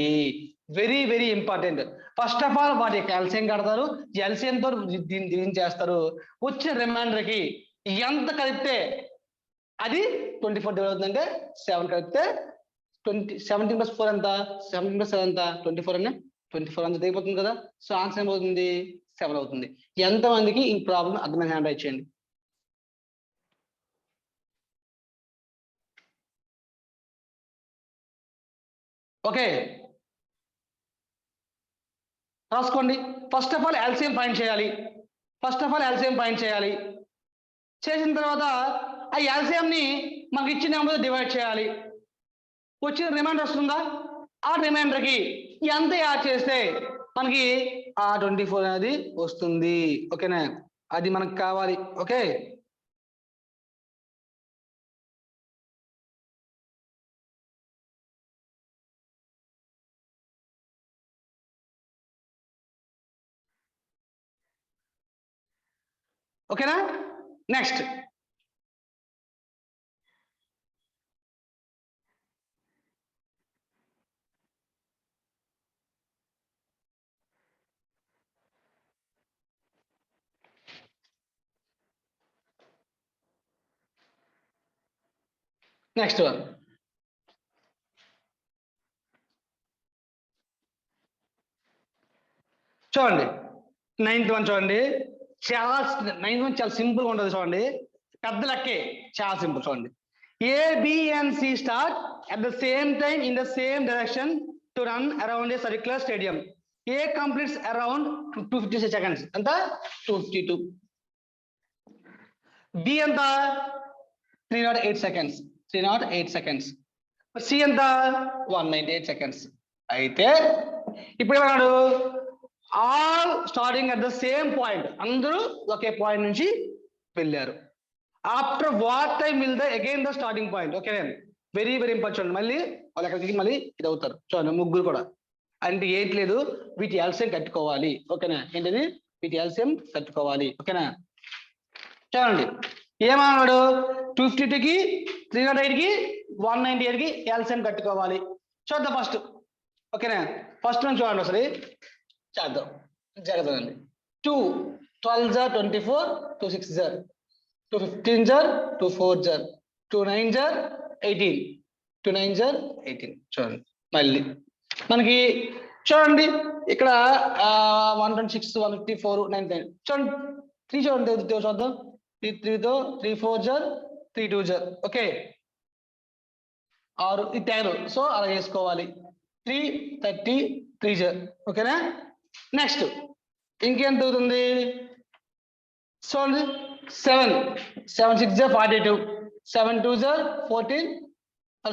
Very very important. First of all వాటి ఎల్సిఎం కడతారు, ఎల్సిఎం తో దీన్ని చేస్తారు. వచ్చిన రిమైండర్ కి ఎంత కలిపితే అది 24 డివైడ్ అవుతుందంటే 7 కలిపితే 17 + 4 ఎంత? 17 + 7 ఎంత? 24 అనే 24 అంత అయిపోతుంది కదా. సో ఆన్సర్ ఏమవుతుంది? 7 అవుతుంది. ఎంతమందికి ఈ ప్రాబ్లం అర్థమైన హ్యాండ్ రైట్ చేయండి. ఓకే, రాసుకోండి. First of all LCM find చేయాలి. చేసిన తర్వాత ఆ ఎల్సిఎం ని మనకి ఇచ్చిన నెంబర్ డివైడ్ చేయాలి. వచ్చిన రిమైండర్ వస్తుందా? ఆ రిమైండర్ కి ఎంత యాడ్ చేస్తే మనకి ఆ 24 అనేది వస్తుంది. ఓకేనా? అది మనకు కావాలి. ఓకే, ఓకేనా? నెక్స్ట్ వన్ చూడండి. 9th వన్ చూడండి. నైన్త్ వన్ చాలా సింపుల్ గా ఉంటుంది. చూడండి, పెద్ద లెక్కే, చాలా సింపుల్. చూడండి, A, B and C start at the same time in the same direction to run around a circular stadium. A completes around 250 seconds. ఎంత? 252. B ఎంత? 308 seconds. C ఎంత? 198 seconds. అయితే ఇప్పుడు ఏమన్నాడు? All starting at the same point, అందరూ ఒకే point నుంచి వెళ్ళారు. After what time will the again the starting point? Okay, very very important. మళ్ళీ వాళ్ళు ఎక్కడికి మళ్ళీ ఇది అవుతారు. చూడండి, ముగ్గురు కూడా అంటే 8 లేదు, వీటి ఎల్సిఎం కట్టుకోవాలి. ఓకేనా? ఏంటిది? వీటి ఎల్సిఎం కట్టుకోవాలి. ఓకేనా? చూడండి, ఏమన్నాడు? 252కి 308కి 198కి ఎల్సిఎం కట్టుకోవాలి. చూద్దాం ఫస్ట్. ఓకేనా? ఫస్ట్ నుంచి చూడండి ఒకసారి చేద్దాం. జరగదండి. 2 12 24, 2 6 2 15 2 4 2 9 18, 2 9 18. చూడండి, మళ్ళీ మనకి చూడండి ఇక్కడ 126 154 99. చూడండి 3 చూడండి, చూద్దాం. 3 3 4 3 2. ఓకే, 6 ఇది ట్యాగ్. సో అలా చేసుకోవాలి. 3 30 3. ఓకేనా? నెక్స్ట్ ఇంకేం అవుతుంది? చూడండి, 7 7 6 42, 7 2 14,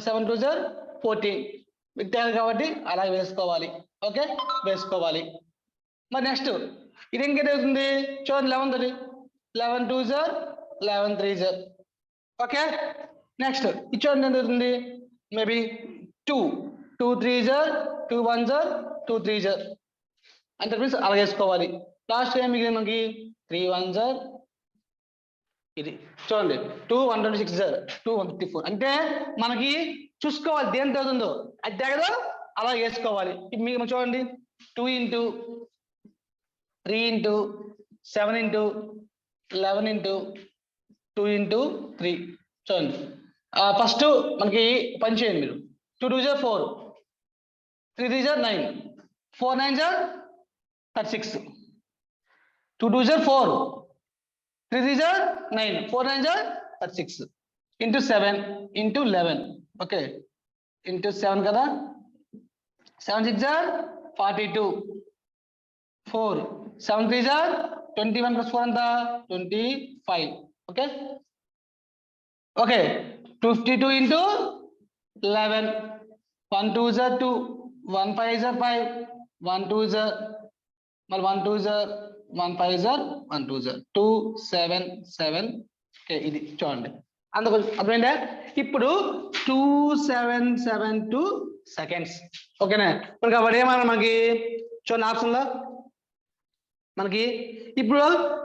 7 2 14. విత్తాను కాబట్టి అలా వేసుకోవాలి. ఓకే, వేసుకోవాలి. మరి నెక్స్ట్ ఇది ఇంకేం అవుతుంది? చూడండి, 11 11 2 11 3. ఓకే, నెక్స్ట్ ఇది చూడండి ఎంత అవుతుంది? మేబీ 2 2 3 2 1 2 3. అంటే మీన్స్ అలా వేసుకోవాలి. లాస్ట్ ఏం మిగిలింది మనకి? 3 1 ఇది చూడండి, 2 126 2 154. అంటే మనకి చూసుకోవాలి దేని అవుతుందో, అది దగ్గర అలా వేసుకోవాలి. మీకు చూడండి, 2 into 3 into 7 into 11 into 2 into 3. చూడండి, ఫస్ట్ మనకి పని చేయండి మీరు. 2 2 4, 3 3 9, 4 9 36. 2 2 4, 3 3 9, 4 9 36 into 7 into 11. ఓకే, into 7 కదా. 7 6 42, 4 7 3 21 plus 4 ఎంత? 25. Okay, okay, 252 into 11. 1 2 2, 1 5 5, 1 2 మళ్ళీ 1 2 1 5 1 2 2 7 7. ఓకే, ఇది చూడండి. అందుకు అర్థమైందా? ఇప్పుడు 2772 seconds. ఓకేనా మరి కాబట్టి ఏమన్నా మనకి చూడండి ఆప్షన్లో మనకి ఇప్పుడు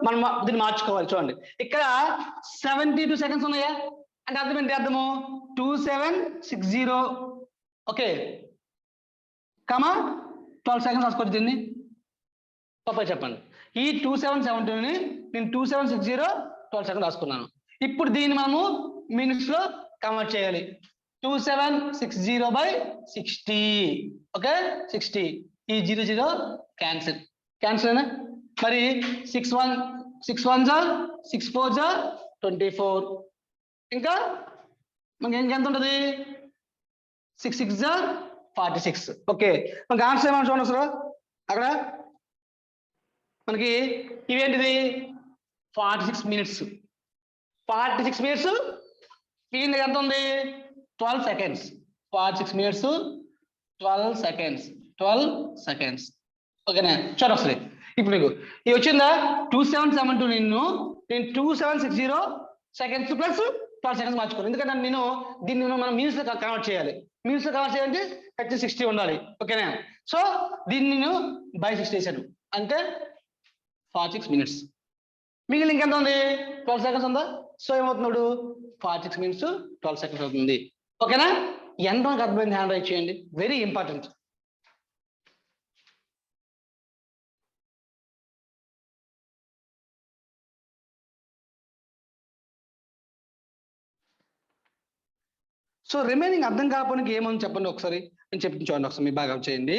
మనం దీన్ని మార్చుకోవాలి చూడండి ఇక్కడ 72 సెకండ్స్ ఉన్నాయా అంటే అర్థం ఏంటి అర్థము 2760 ఓకే కమా 12 సెకండ్స్ రాసుకోవచ్చు దీన్ని పాప చెప్పండి ఈ 2772ని నేను 2760 12 సెకండ్స్ రాసుకున్నాను ఇప్పుడు దీన్ని మనము మినిట్స్ లో కన్వర్ట్ చేయాలి 2760 by 60 ఓకే 60 ఈ 00 క్యాన్సిల్ అయినా మరి 6 1 6 4 24 ఇంకా మనకి ఎంత ఉంటుంది 6 6 46 ఓకే మనకి ఆన్సర్ ఏమన్నా చూడండి అసలు అక్కడ మనకి ఇవేంటిది 46 మినిట్స్ 46 మినిట్స్ దీనికి ఎంత ఉంది 12 సెకండ్స్ 46 మినిట్స్ 12 సెకండ్స్ ఓకేనా చూడండి ఒకసారి ఇప్పుడు మీకు ఇది వచ్చిందా 2772 నేను 2760 సెకండ్స్ ప్లస్ 12 సెకండ్స్ మార్చుకోవాలి ఎందుకంటే నేను దీన్ని మనం మినిట్స్ లో కన్వర్ట్ చేయాలి మినిట్స్ లో కన్వర్ట్ చేయాలంటే 60 ఉండాలి ఓకేనా సో దీన్ని నేను బై 60 చేశాను అంటే 46 మినిట్స్ మిగిలిన ఇంకెంత ఉంది 12 సెకండ్స్ ఉందా సో ఏమవుతున్నాడు 46 మినిట్స్ 12 సెకండ్స్ అవుతుంది ఓకేనా ఎంత మనకు అర్థమైంది హ్యాండ్ రైట్ చేయండి వెరీ ఇంపార్టెంట్ సో రిమైనింగ్ అర్థం కాకపోతే ఏమని చెప్పండి ఒకసారి నేను చెప్పి చూడండి ఒకసారి మీ బాగా చేయండి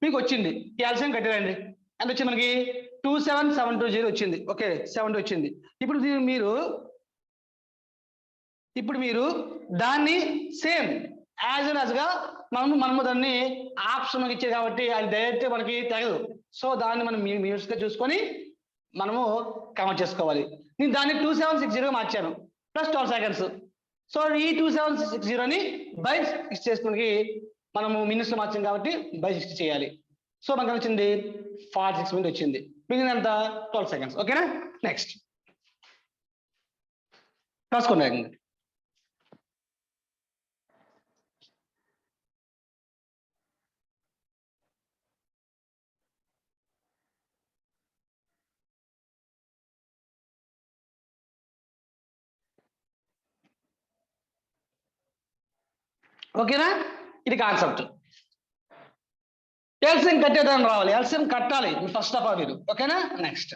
మీకు వచ్చింది ఈ ఎల్సిఎం కట్టారండి ఎంత వచ్చింది మనకి 27720 వచ్చింది ఓకే 70 వచ్చింది ఇప్పుడు మీరు దాన్ని సేమ్ యాజ్ గా మనము దాన్ని ఆప్షన్ మనకి ఇచ్చేది కాబట్టి అది డైరెక్ట్ మనకి తెగదు సో దాన్ని మనం మినిట్స్ గా చూసుకొని మనము కన్వర్ట్ చేసుకోవాలి నేను దాన్ని 2760 మార్చాను ప్లస్ 12 సెకండ్స్ సో ఈ 2760ని బై 6 చేసుకుని మనము మినిట్స్ లో మార్చాం కాబట్టి బై 60 చేయాలి సో మనకు వచ్చింది 46 మినిట్ వచ్చింది మిగిలినంత 12 సెకండ్స్ ఓకేనా నెక్స్ట్ రాసుకోండి ఓకేనా ఇది కాన్సెప్ట్ ఎల్సిఎం కట్టేదాన్ని రావాలి ఎల్సిఎం కట్టాలి ఫస్ట్ ఆఫ్ ఆల్ మీరు ఓకేనా next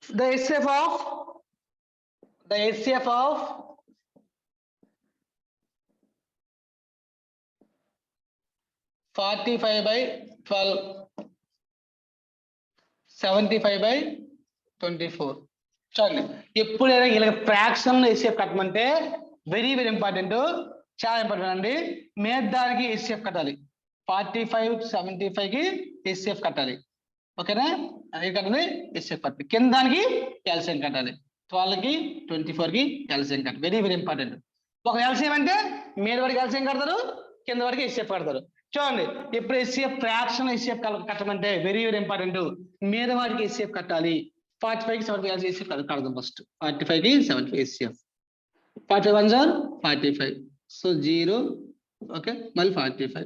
the HCF of 45 by 12 75 by 24 చూడండి ఎప్పుడైనా ఇలా ఫ్రాక్షన్ HCF కట్టమంటే వెరీ ఇంపార్టెంట్ చాలా ఇంపార్టెంట్ అండి మేధానికి HCF కట్టాలి 45 75 కి HCF కట్టాలి ఓకేనా అది కట్టాలి HCF కట్టాలి కిందానికి ఎల్సిఎం కట్టాలి 12 కి 24 కి ఎల్సిఎం కట్టాలి వెరీ ఇంపార్టెంట్ ఒక ఎల్సిఎం అంటే మీద వరకు ఎల్సిఎం కడతారు కింద వరకు HCF కడతారు చూడండి ఇప్పుడు HCF ఫ్రాక్షన్ HCF కట్టమంటే వెరీ ఇంపార్టెంట్ మీద వాడికి HCF కట్టాలి 45 కి 75 HCF కడదాం ఫస్ట్ 45 కి 75 HCF 45 1 45 సో 0 ఓకే మళ్ళీ 45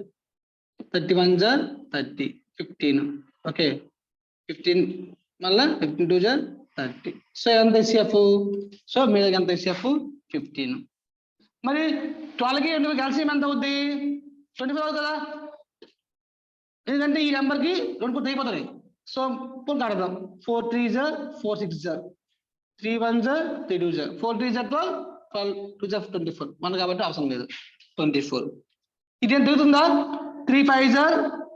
31 30 15 ఓకే 15 మళ్ళా 15 2 30 సో ఎంత HCF సో మీద ఎంత HCF 15 మరి 12 కి 20 కలిసి ఎంత అవుద్ది 24 అవుతుంది కదా ఎందుకంటే ఈ నెంబర్కి 2 పూర్తి అయిపోతుంది సో ఇప్పుడు కడదాం 4 3 4 6 3 1 3 2 4 3 12 12 2 24 1 కాబట్టి అవసరం లేదు 24 ఇది ఎంత అవుతుందా 3 5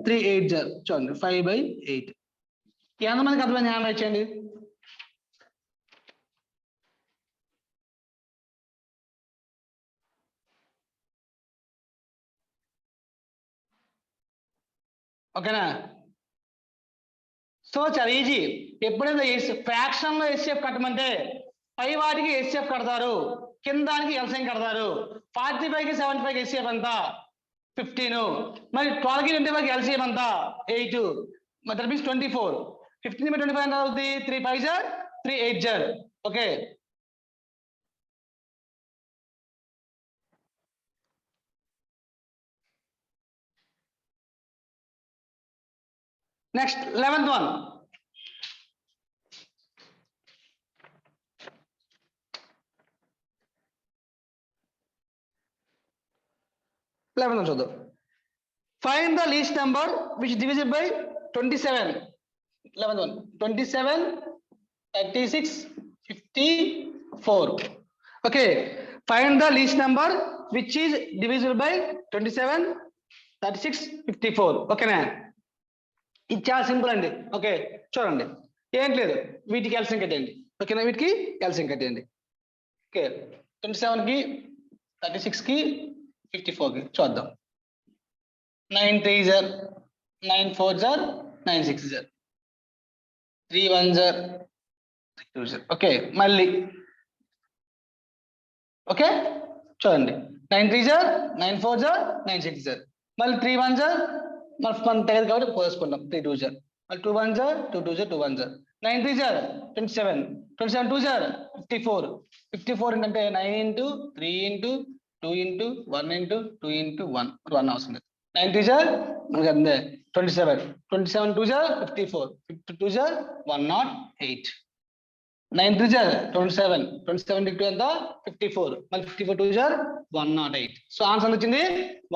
3 8 చూడండి 5 by 8 ఎంతమందికి అర్థమైంది హ్యాండ్ రైట్ చేయండి ఓకేనా సో చాలా ఈజీ ఎప్పుడైనా ఫ్రాక్షన్ లో HCF కట్టమంటే పై వాటికి HCF కడతారు కిందానికి ఎల్సిఎం కడతారు 45 కి 75 కి HCF ఎంత 15 మరి 12 కి 25 కి ఎల్సిఎం ఎంత 8 మరి దట్ మీన్స్ 24 15 by 25 ఎంత అవుతుంది 3 5 3 8 ఓకే నెక్స్ట్ 11th one. చూద్దాం. Find the least number which is divisible by 27. 11th one. 27, 36, 54. Okay. Find the least number which is divisible by 27, 36, 54. ఓకేనా? ఇది చాలా సింపుల్ అండి. ఓకే చూడండి, ఏం లేదు, వీటికి ఎల్సిఎం కట్టేయండి. ఓకేనా? వీటికి ఎల్సిఎం కట్టేయండి. ఓకే 27కి 36కి 54కి చూద్దాం. 9 3s are 9 4s are 9 6s are 3 1s are 3 2s are. Okay మళ్ళీ ఓకే చూడండి, 9 3s are 9 4s are 9 6s are మళ్ళీ 3 1s are మనం తెలియదు కాబట్టి పోసుకుంటాం. 3 2s are మళ్ళీ 2 1s are 2 2s are 2 1s are 9 3s are 27 27 2s are 54 54 ఏంటంటే 9 into 3 into 2 into 1 into 2 into 1 1 అవసరం లేదు. 9 3s are మనకి అంతే 27 27 2s are 54 52s are 108 9 3s are 27 27 2 ఎంత 54 మళ్ళీ 54 2s are 108. సో ఆన్సర్ వచ్చింది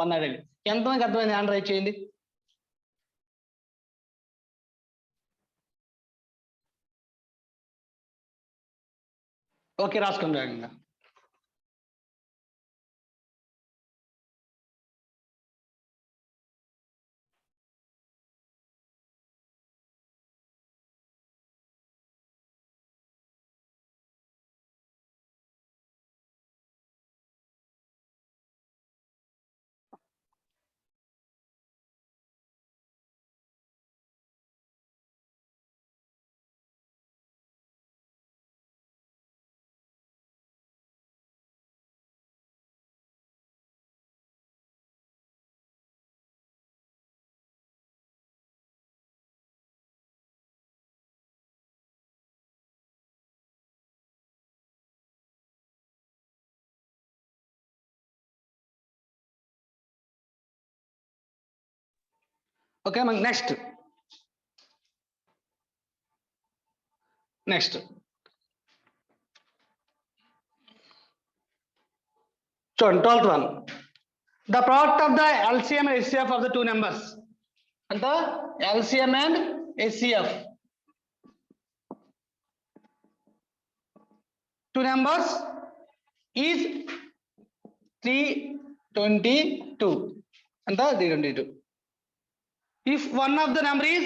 108. ఎంతమందికి అర్థమైంది? ఆన్సర్ రైట్ చేయండి. ఓకే రాసుకోండి వేగంగా. ఓకే మనకి నెక్స్ట్ చూడండి 12th one. The product of the LCM and HCF of the two numbers. And the LCM and HCF. Two numbers is 322. And the 322. If one of the number is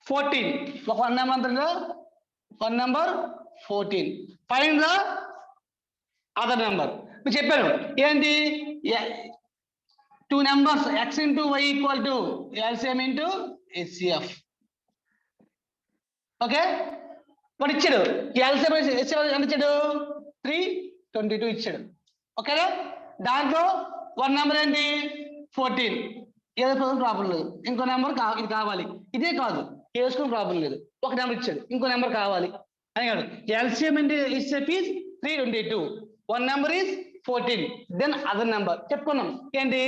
14, one number 14. Find the other number. మీకు చెప్పాను ఏంటి, 2 numbers x into y equal to LCM into HCF. Okay వాడు ఇచ్చాడు LCM HCF ఎంత ఇచ్చాడు 322 ఇచ్చాడు. ఓకేనా? దాంట్లో 1 నెంబర్ ఏంటి 14. ఏదో ప్రాబ్లం లేదు, ఇంకో నెంబర్ ఇది కావాలి. ఇదే కాదు వేసుకుని ప్రాబ్లం లేదు, ఒక నెంబర్ ఇచ్చాడు, ఇంకో నెంబర్ కావాలి అని కాదు. LCM into HCF is 322. 1 number is 14. Then other number చెప్పుకున్నాం ఏంటి,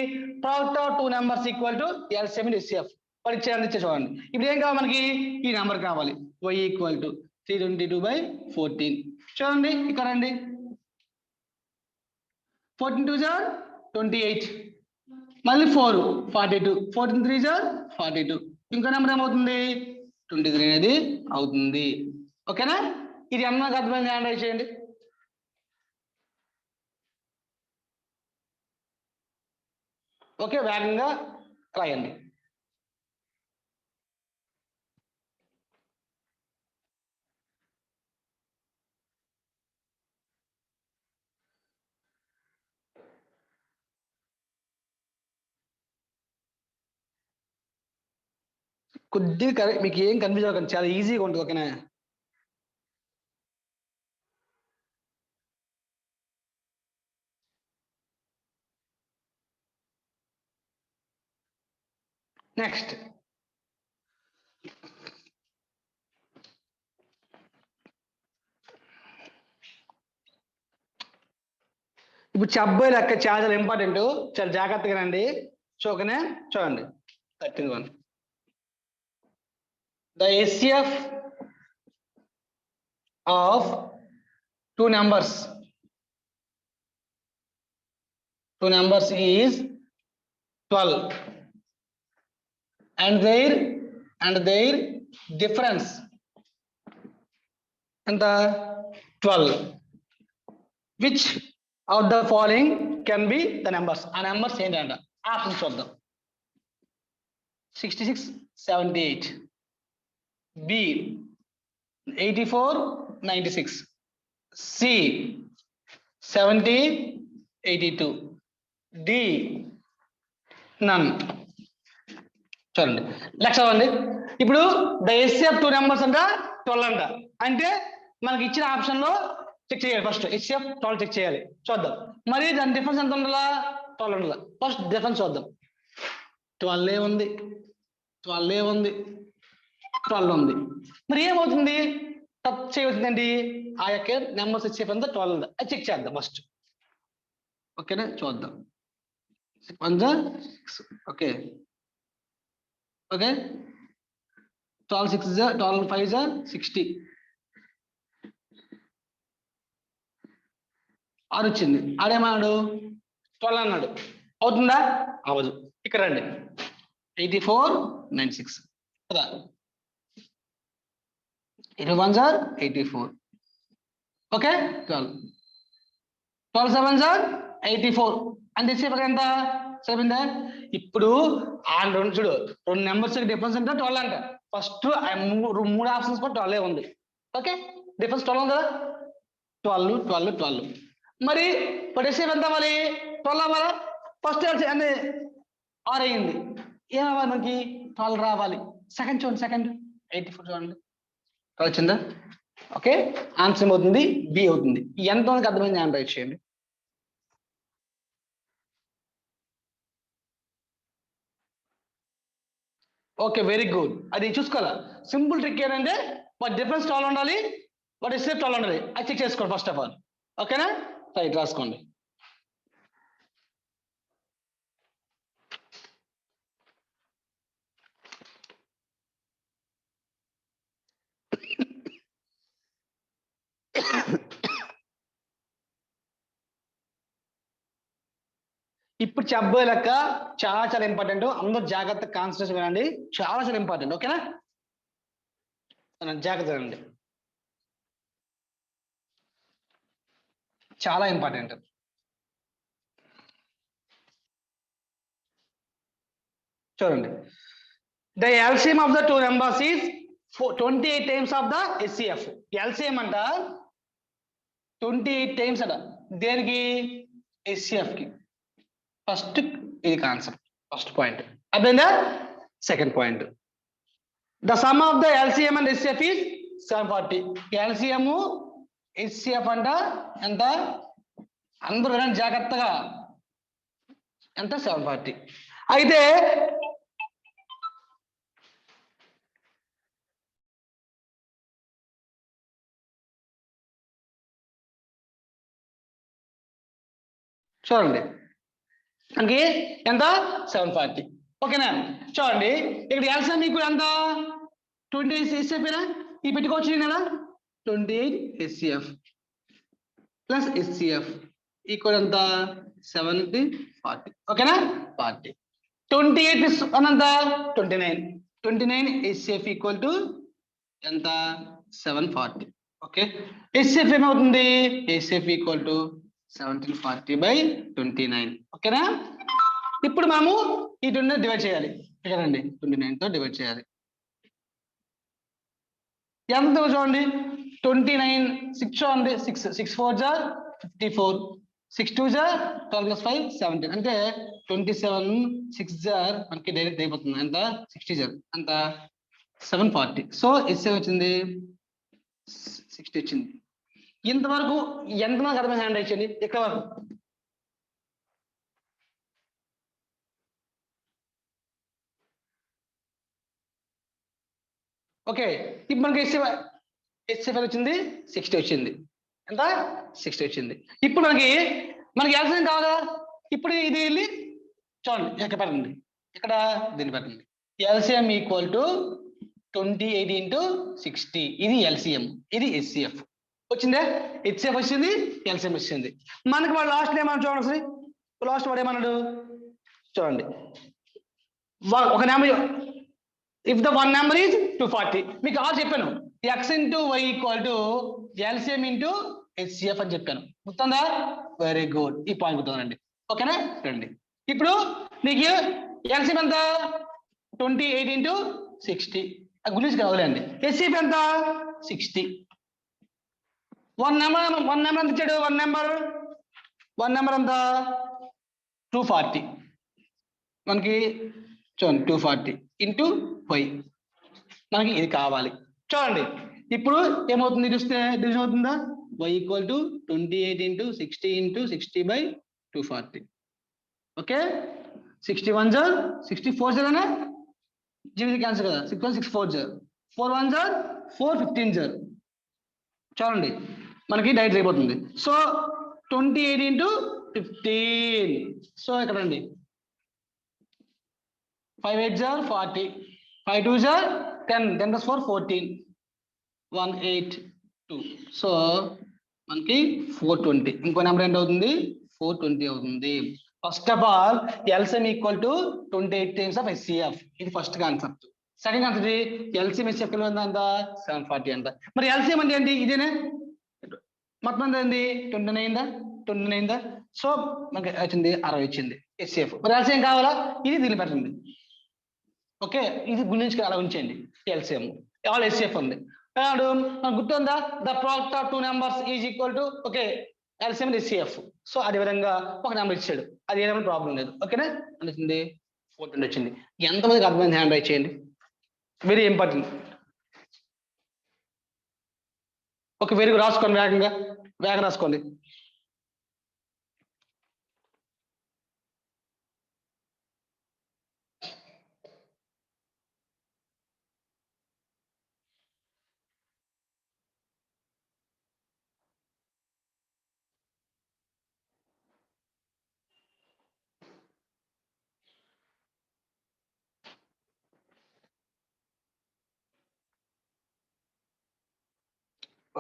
product of 2 numbers equal to LCM and HCF. వాడు ఇచ్చేది చూడండి. ఇప్పుడు ఏం కావాలి మనకి, ఈ నెంబర్ కావాలి. y equal to 322/14. చూడండి ఇక్కడ రండి, 14 2s are 28, మళ్ళీ 4 42, 14 3s are 42. ఇంకో నెంబర్ ఏమవుతుంది 23 అనేది అవుతుంది. ఓకేనా? ఇది అన్నకు అర్థమైంది, హ్యాండ్ చేయండి. ఓకే వేగంగా రాయండి. కొద్దిగా మీకు ఏం కన్ఫ్యూజ్ అవ్వకండి, చాలా ఈజీగా ఉంటుంది. ఓకేనా? నెక్స్ట్ ఇప్పుడు చెబ్బాయి లెక్క చాలా ఇంపార్టెంట్, చాలా జాగ్రత్తగా రండి. ఓకేనా? చూడండి 13 1. The HCF of two numbers is 12 and their difference and the 12. Which of the following can be the numbers? ఆ numbers ఏంటంట ఆప్షన్ చూద్దాం. 66 78, B 84 96, C 70 82, D none. చూడండి లెక్క చదవండి. ఇప్పుడు ద HCF టూ నెంబర్స్ అంట 12 అంట, అంటే మనకి ఇచ్చిన ఆప్షన్ లో చెక్ చేయాలి. ఫస్ట్ HCF 12 చెక్ చేయాలి, చూద్దాం. మరి దాని డిఫరెన్స్ ఎంత ఉండాలా? 12 ఉండాలి. ఫస్ట్ డిఫరెన్స్ చూద్దాం. 12 ఉంది, 12 ఉంది. మరి ఏమవుతుంది? టచ్ చేయవచ్చిందండి ఆ యొక్క నెంబర్స్ HCF ఎంత 12 ఉంది, అది చెక్ చేద్దాం ఫస్ట్. ఓకేనా, చూద్దాం. 1 ఓకే ఓకే 12 6 12 5 60, 6 వచ్చింది. ఆడేమన్నాడు? 12 అన్నాడు. అవుతుందా? అవదు. ఇక్కడ రండి. 84 96 కదా, 21 84. ఓకే 12 7 84 అంటే ఎంత సరిపోయిందా? ఇప్పుడు ఆ రెండు చూడు, రెండు నెంబర్స్ డిఫరెన్స్ అంటే 12 అంట. ఫస్ట్ మూడు ఆప్షన్స్ కూడా 12 ఉంది. ఓకే, డిఫరెన్స్ 12 ఉంది కదా, 12 12 12. మరి HCF ఎంత అవ్వాలి? 12 అవ్వాలా? ఫస్ట్ అంటే 6 అయింది. ఏమవ్వాలి మనకి? 12 రావాలి. సెకండ్ చూడండి, సెకండ్ 84 చూడండి, వచ్చిందా? ఓకే, ఆన్సర్ ఏమవుతుంది? బి అవుతుంది. ఎంత మందికి అర్థమైంది అని రైట్ చేయండి. Okay, very good. అది చూసుకోవాలా, సింపుల్ ట్రిక్ ఏంటంటే వాటి డిఫరెన్స్ 12 ఉండాలి, వాటి HCF 12 ఉండాలి. అది చెక్ చేసుకోండి ఫస్ట్ ఆఫ్ ఆల్. ఓకేనా, రైట్, రాసుకోండి. ఇప్పుడు చెప్పబోయే లెక్క చాలా చాలా ఇంపార్టెంట్. అందరూ జాగ్రత్త కాన్సన్ట్రేషన్ వినండి, చాలా చాలా ఇంపార్టెంట్. ఓకేనా, జాగ్రత్త వినండి, చాలా ఇంపార్టెంట్. చూడండి, the LCM of the two numbers is 28 times of the HCF. LCM అంట 28 టైమ్స్ అట. దేనికి? HCF కి. ఫస్ట్ ఇది కాన్సెప్ట్, ఫస్ట్ పాయింట్ అర్థమైందా? Second point, the sum of the LCM and HCF is 740. LCM HCF అంట ఎంత? అందరూ వినండి జాగ్రత్తగా, ఎంత? 740. అయితే చూడండి, మనకి ఎంత? 740. ఓకేనా, చూడండి ఇక్కడ LCM మీకు ఎంత? 28 HCF ఈ పెట్టుకోవచ్చు కదా, 28 HCF ప్లస్ HCF ఈక్వల్ ఎంత? 740. ఓకేనా, 40. 28 అనంత 29 HCF ఈక్వల్ టు ఎంత? 740. ఓకే, HCF ఏమవుతుంది? HCF equal to 1740/29. ఓకేనా, ఇప్పుడు మనము ఈ 2 డివైడ్ చేయాలి. ఇక్కడండి 29 తో డివైడ్ చేయాలి. ఎంత చూడండి, 29 6 చూడండి, 6 4 54, 6 2 12 + 5 17, అంటే 27 6 మనకి డైరెక్ట్ అయిపోతుంది. ఎంత? 60 అంత 740. సో HCF వచ్చింది 60 వచ్చింది. ఇంతవరకు ఎంతమందికి అర్థమైంది? హ్యాండ్ రైట్ చేయండి ఇక్కడ వరకు. ఓకే, ఇప్పుడు మనకి HCF వచ్చింది 60 వచ్చింది. ఎంత? 60 వచ్చింది. ఇప్పుడు మనకి LCM కావాలా? ఇప్పుడు ఇది వెళ్ళి చూడండి, ఇక్కడ పెట్టండి, ఇక్కడ దీన్ని పెట్టండి. LCM equal to 28 into 60. ఇది LCM, ఇది HCF. వచ్చిందే? HCF వచ్చింది, LCM వచ్చింది. మనకి వాడు లాస్ట్ ఏమన్నా చూడండి, లాస్ట్ వాడు ఏమన్నాడు చూడండి. ఒక number, if the one number is 240, మీకు ఆల్ చెప్పాను, x into y equal to LCM into HCF అని చెప్పాను, గుర్తుందా? వెరీ గుడ్, ఈ పాయింట్ గుర్తుందండి. ఓకేనా? రండి ఇప్పుడు నీకు LCM ఎంత? 28 into 60. గురించి కావాలండి. HCF ఎంత? 60. వన్ నెంబర్ ఎంత ఇచ్చాడు? వన్ నెంబర్ ఎంత? 240. మనకి చూడండి 240 into y, మనకి ఇది కావాలి. చూడండి ఇప్పుడు ఏమవుతుంది చూస్తే, డివిజన్ అవుతుందా? y equal to 28 into 60 into 60/240. Okay, 61 జర్ 64 జర్, జీవితం క్యాన్సర్ కదా, 6 1 6 4 జర్, 4 1 జర్ 4 15 జర్. చూడండి మనకి డైరెక్ట్ అయిపోతుంది. So 28 into 15. సో ఇక్కడ రండి, 5 8 జర్ 40, 5 2 జర్ 10, 10 + 4 14, 182. సో మనకి 420. ఇంకో నెంబర్ ఎంత అవుతుంది? 420 అవుతుంది. First of all LCM equal to 28 times of HCF. ఇది first concept. Second concept LCM HCF ఎంత? 740 అంట. మరి LCM అంటే ఏంటి? ఇదేనే మొత్తం ఏంది? 29. సో మనకి వచ్చింది 60 వచ్చింది HCF. మరి LCM కావాలా? ఇది దీన్ని పెట్టండి. ఓకే, ఇది గురించి అలా ఉంచండి. LCM ఆల్ HCF ఉంది. మనకు గుర్తుందా? The product of two numbers is equal to, okay, LCM HCF. So అదే విధంగా ఒక నెంబర్ ఇచ్చాడు, అది ఏ నెంబర్ ప్రాబ్లం లేదు. ఓకేనా? వచ్చింది 420 వచ్చింది. ఎంతమందికి అర్థమైంది? హ్యాండ్ రైట్ చేయండి, very important. Okay, very good. రాసుకోండి, వేగంగా రాసుకోండి.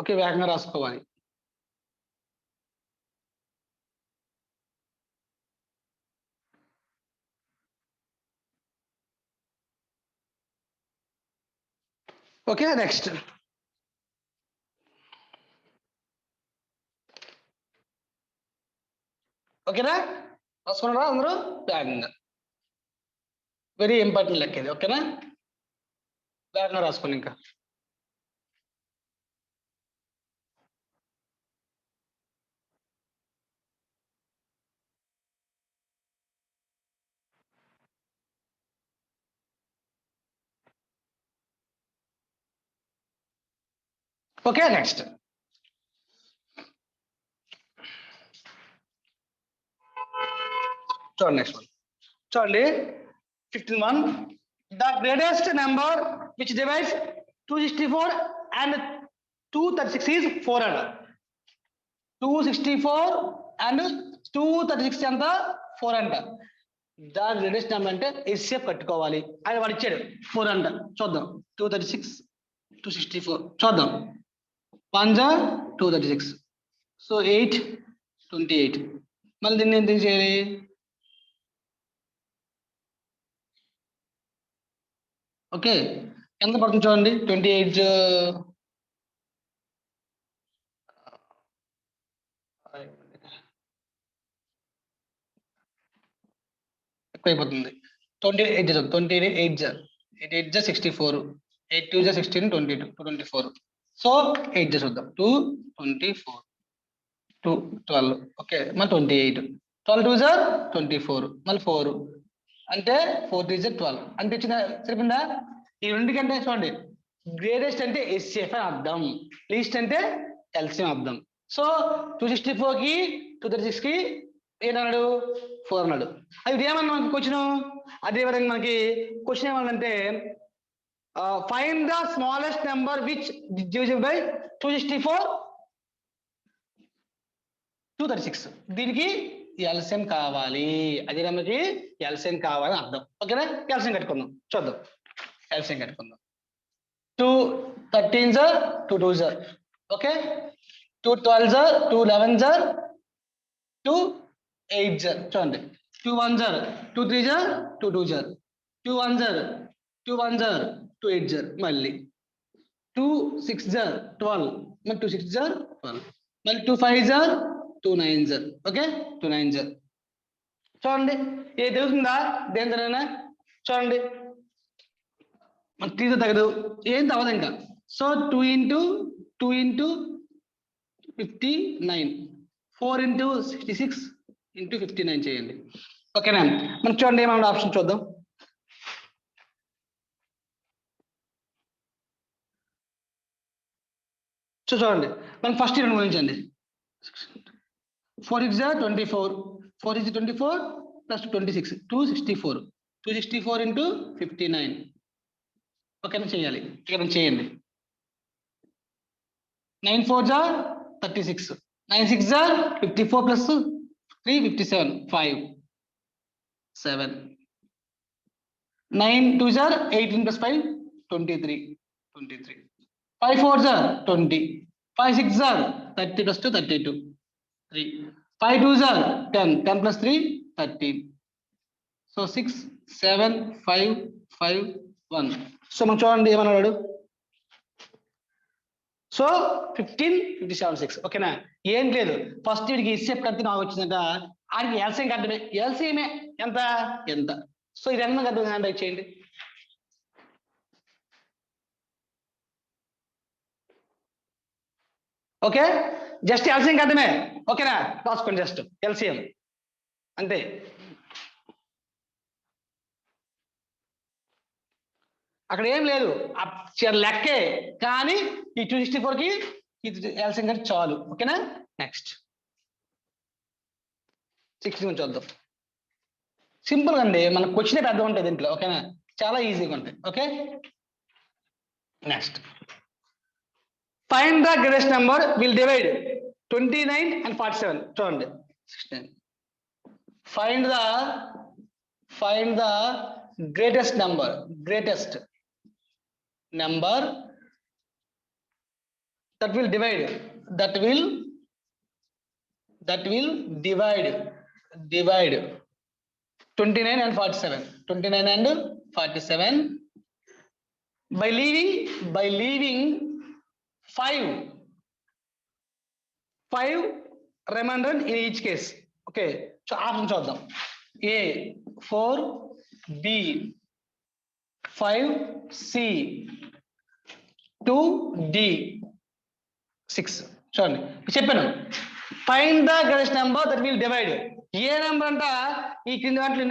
ఓకే, వేగంగా రాసుకోవాలి. Okay, next. ఓకేనా? రాసుకున్నారా అందరూ? వేగంగా, వెరీ ఇంపార్టెంట్ లెక్క ఇది. ఓకేనా? వేగంగా రాసుకోండి ఇంకా. Okay, next. చూడండి నెక్స్ట్ వన్. చూడండి 15(1). The greatest number which divides 264 and 236 is 400. 264 and 236 ఎంత? 400. ద గ్రేటెస్ట్ నెంబర్ అంటే HCF కట్టుకోవాలి. అది వాడు ఇచ్చాడు 400. చూద్దాం. 236 264 చూద్దాం. 1 236. సో 8 28. మళ్ళీ దీన్ని ఎంత చేయాలి? ఓకే, ఎంత పడుతుంది చూడండి. 28 ఎక్కువైపోతుంది. 28 జర్ 64, 8 2 16, 22 224. సో 8 జర్ చూద్దాం. 224 2 12. ఓకే, మళ్ళీ 28. 12 2 జర్ 24, మళ్ళీ 4 అంటే 4 3 జర్ 12 అంటే ఇచ్చిన సరిపోయిందా? ఈ రెండుకంటే చూడండి, గ్రేటెస్ట్ అంటే HCF అని అర్థం, లీస్ట్ అంటే LCM అర్థం. సో 264 కి 236 కి ఏమన్నాడు? 4 అన్నాడు. అది ఏమన్నా మనకి క్వశ్చన్. అదే విధంగా మనకి క్వశ్చన్ ఏమన్నంటే find the smallest number which divisible by 264 236. దీనికి LCM కావాలి, అదే మనకి LCM కావాలని అర్థం. ఓకేనా? LCM కట్టుకుందాం. చూద్దాం, LCM కట్టుకుందాం. 2 13s are 2 2s are. Okay, 2 12s are 2 11s are 2 8s are. చూడండి 2 1s are 2 3s are 2 2s are 2 1s are 2 1s are 2 8s are. మళ్ళీ 2 6s are 12, మరి 2 6s are 12, మళ్ళీ 2 5s are 2 9s are. Okay 2 9s are. చూడండి ఏ తెలుస్తుందా దేనితోనైనా చూడండి మన 3 తగదు ఏం తవ్వదు ఇంకా. So 2 into 2 into 59 4 into 66 into 59 చేయండి. ఓకేనా మనం చూడండి ఏమన్నా ఆప్షన్ చూద్దాం. చూడండి మనం ఫస్ట్ రెండు గురించండి. 4 6 24, 4 is 24 plus 26 264, 264 into 59. ఓకేనా చేయాలి ఇక్కడ చేయండి. 9 4 36, 9 6 54 plus 3 57 5 7, 9 2 18 plus 5 23 23, 5 4 20, 5 6 30 plus 2 32 3, 5 2 10, 10 plus 3 13. So 6 7 5 5 1. So మనం చూడండి ఏమన్నాడు. సో 15 57 6. ఓకేనా ఏం లేదు ఫస్ట్ వీడికి ఇసేపు కడితే నాకు వచ్చిందంట ఆడికి ఎల్సిఎం కట్టమే ఎల్సిఎమే ఎంత ఎంత. సో ఇది ఎంత కట్టదు హ్యాండ్ రైట్ చేయండి. ఓకే జస్ట్ ఎల్సిఎం కట్టమే. ఓకేనా రాసుకోండి జస్ట్ ఎల్సిఎం అంతే. అక్కడ ఏం లేదు లెక్కే కానీ ఈ 264 కి ఇది ఎల్సిఎం కంటే చాలు. ఓకేనా నెక్స్ట్ 60 నుంచి చూద్దాం. సింపుల్ అండి మన క్వశ్చన్ పెద్ద ఉంటాయి దీంట్లో. ఓకేనా చాలా ఈజీగా ఉంటాయి. Okay next find the greatest number will divide 29 and 47. చూడండి 16. Find the greatest number that will divide 29 and 47 by leaving 5 remainder in each case. Okay so option చూద్దాం. A 4, B 5, C 2, D 6. చూడండి చెప్పాను find the greatest number that will divide. A number అంట ఈ కింద వాటిలో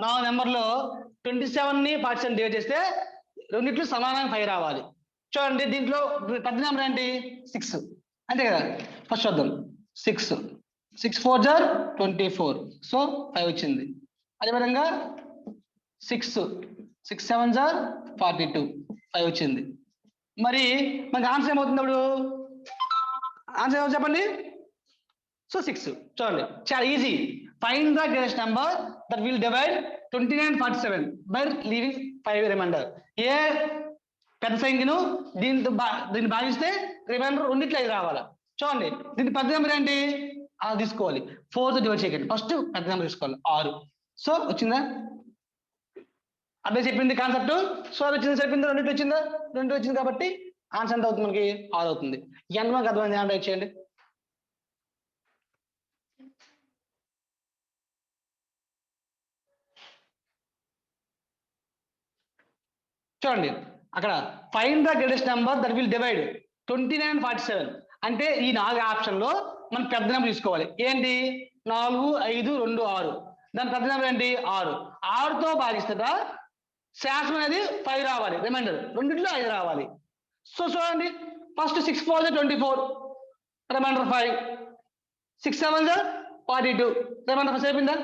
4 నెంబర్లో 27 ని 47 డివైడ్ చేస్తే రెండిట్లు సమానంగా 5 రావాలి. చూడండి దీంట్లో పెద్ద నెంబర్ ఏంటి 6 అంతే కదా. ఫస్ట్ చూద్దాం 6 4 24 సో 5 వచ్చింది. అదేవిధంగా 6 7 42 5 వచ్చింది. మరి మనకి ఆన్సర్ ఏమవుతుంది అప్పుడు ఆన్సర్ ఏమో చెప్పండి. సో 6. చూడండి చాలా easy. Find the greatest number that will divide 29 47 by leaving 5 remainder. ఏ పెద్ద సంఖ్యను దీన్ని భాగిస్తే రిమైండర్ రెండిట్లో 5 రావాలి. చూడండి దీని పెద్ద నెంబర్ ఏంటి అది తీసుకోవాలి. 4తో డివైడ్ చేయకండి ఫస్ట్ పెద్ద నెంబర్ తీసుకోవాలి 6. సో వచ్చిందా అదే చెప్పింది కాన్సెప్ట్. సో అది వచ్చింది చెప్పింది రెండింటి వచ్చింది కాబట్టి ఆన్సర్ ఎంత అవుతుంది మనకి 6 అవుతుంది. ఎంత మనకు అర్థమైంది హ్యాండ్ రైట్ చేయండి. చూడండి అక్కడ find the greatest number that will divide 29 47 అంటే ఈ 4 ఆప్షన్ లో మనం పెద్ద నెంబర్ తీసుకోవాలి. ఏంటి 4 5 2 6. దాని పెద్ద నెంబర్ ఏంటి 6. 6తో భాగిస్తుందా శాసం అనేది 5 రావాలి. రిమైండర్ రెండిట్లో 5 రావాలి. సో చూడండి ఫస్ట్ 6 4 24 రిమైండర్ 5, 6 7 42 రిమైండర్ 5 అయిపోయిందా.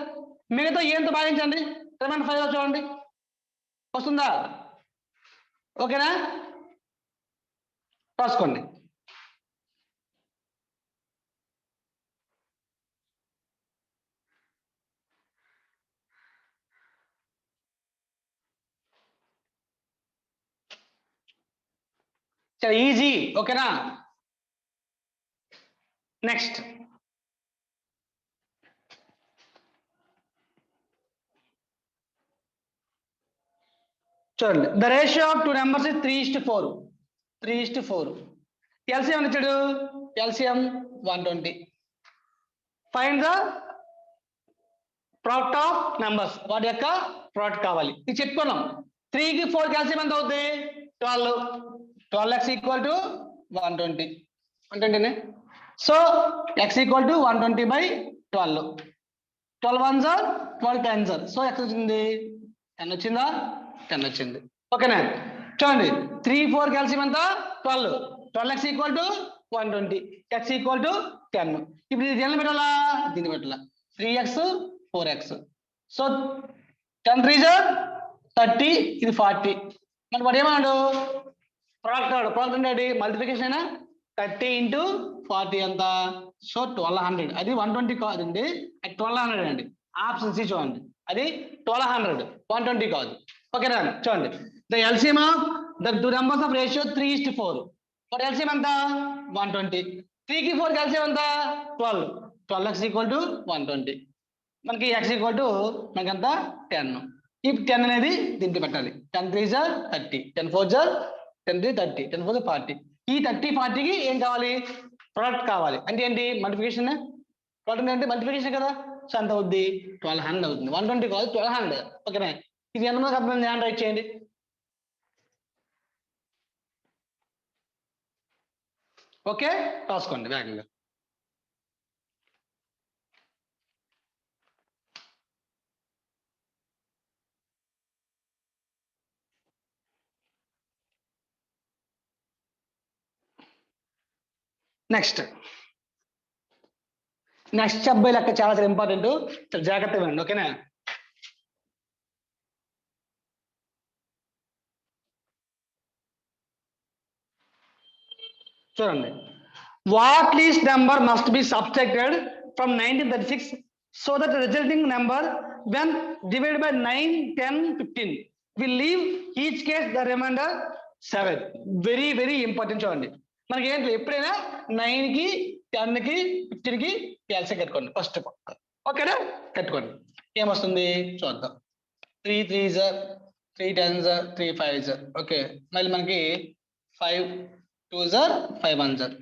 మిగతా ఏంతో భాగించండి రిమైండర్ 5 చూడండి వస్తుందా. ఓకేనా రాసుకోండి. చాలా ఈజీ. ఓకేనా? నెక్స్ట్ చూడండి, the ratio of two numbers is 3:4. 3:4. LCM ఇచ్చాడు, LCM 120. Find the product of numbers, వాటి యొక్క ప్రోడక్ట్ కావాలి. ఇది చెప్పుకున్నాం. 3కి 4 ఎల్సిఎం ఎంత అవుతుంది? 12. 12x equal to 120. 120. So x equal to 120/12. 12 1s are 12 10s are. So x వచ్చింది 10 వచ్చిందా? 10 వచ్చింది. ఓకేనా? చూడండి, 3 4 ఎల్సిఎం ఎంత? 12. 12x equal to 120, x equal to 10. ఇప్పుడు ఇది దేని పెట్టాలా? దీన్ని పెట్టాలా? 3x 4x. So 10 3s are 30, ఇది 40. మరి వాడు ఏమన్నాడు? ప్రోడక్ట్ అన్నాడు. ప్రోడక్ట్ అంటే మల్టిప్లికేషన్ అయినా 30 into 40 ఎంత? సో 1200. అది 120 కాదండి, అది 1200 అండి. ఆప్షన్ సి చూడండి, అది 1200, 120 కాదు. ఓకేనా? చూడండి, the LCM of the two numbers of ratio 3:4. For LCM ఎంత? 120. 3కి 4 ఎల్సిఎం ఎంత? 12. 12x equal to 120. మనకి x ఈక్వల్ టు మనకి ఎంత? 10. ఈ 10 అనేది దీనికి పెట్టాలి. 10 3s are 30, 10 4s are 10 3 30, 10 4 40. ఈ 30 40కి ఏం కావాలి? ప్రోడక్ట్ కావాలి. అంటే ఏంటి? మల్టిప్లికేషన్. ప్రోడక్ట్ అంటే మల్టిప్లికేషన్ కదా. సో ఎంత అవుద్ది? 1200 అవుతుంది. 120 కాదు, 1200. ఓకేనా? ఇది ఎంతమందికి అర్థమైంది? హ్యాండ్ రైట్ చేయండి. ఓకే, రాసుకోండి వేగంగా. నెక్స్ట్ అబ్బాయి లెక్క చాలా చాలా ఇంపార్టెంట్, చాలా జాగ్రత్తగా వినండి. ఓకేనా? చూడండి, what least number must be subtracted from 1936 so that resulting number when divided by 9 10 15 will leave each case the remainder 7. Very very important. చూడండి, మనకి ఏంటి? ఎప్పుడైనా 9కి 10కి 15కి ఎల్సిఎం కట్టుకోండి ఫస్ట్. ఓకేనా? కట్టుకోండి. ఏమొస్తుంది చూద్దాం. 3 3s are 3 10s are 3 5s are. Okay, మళ్ళీ మనకి 5 2s are 5 1s are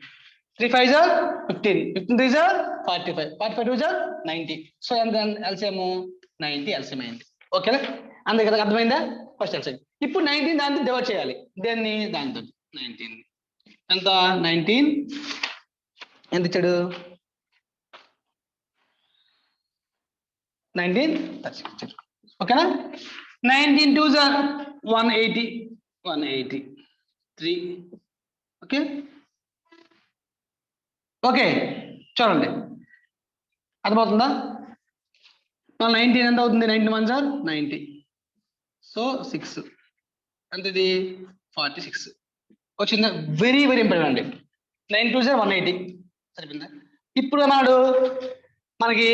3 5s are 15, 15 3s are 45, 45 2s are 90. So ఎంత ఎల్సిఎం? 90 ఎల్సిఎం అయింది. ఓకేనా? అందుకే కదా, అర్థమైందా? First LCM. ఇప్పుడు 19 దాంతో డివైడ్ చేయాలి. దేన్ని? దాంతో. 19 ఎంత? 19 ఎంత ఇచ్చాడు? 19 36. ఓకేనా? 19 2s are 180, 180 3. ఓకే ఓకే, చూడండి, అర్థమవుతుందా? 19 ఎంత అవుతుంది? 19 1s are 90. సో 6 ఎంత? ఇది 46 వచ్చిందా? వెరీ వెరీ ఇంపార్టెంట్ అండి. 9 2s are 180. సరిపోయిందా? ఇప్పుడు అన్నాడు మనకి,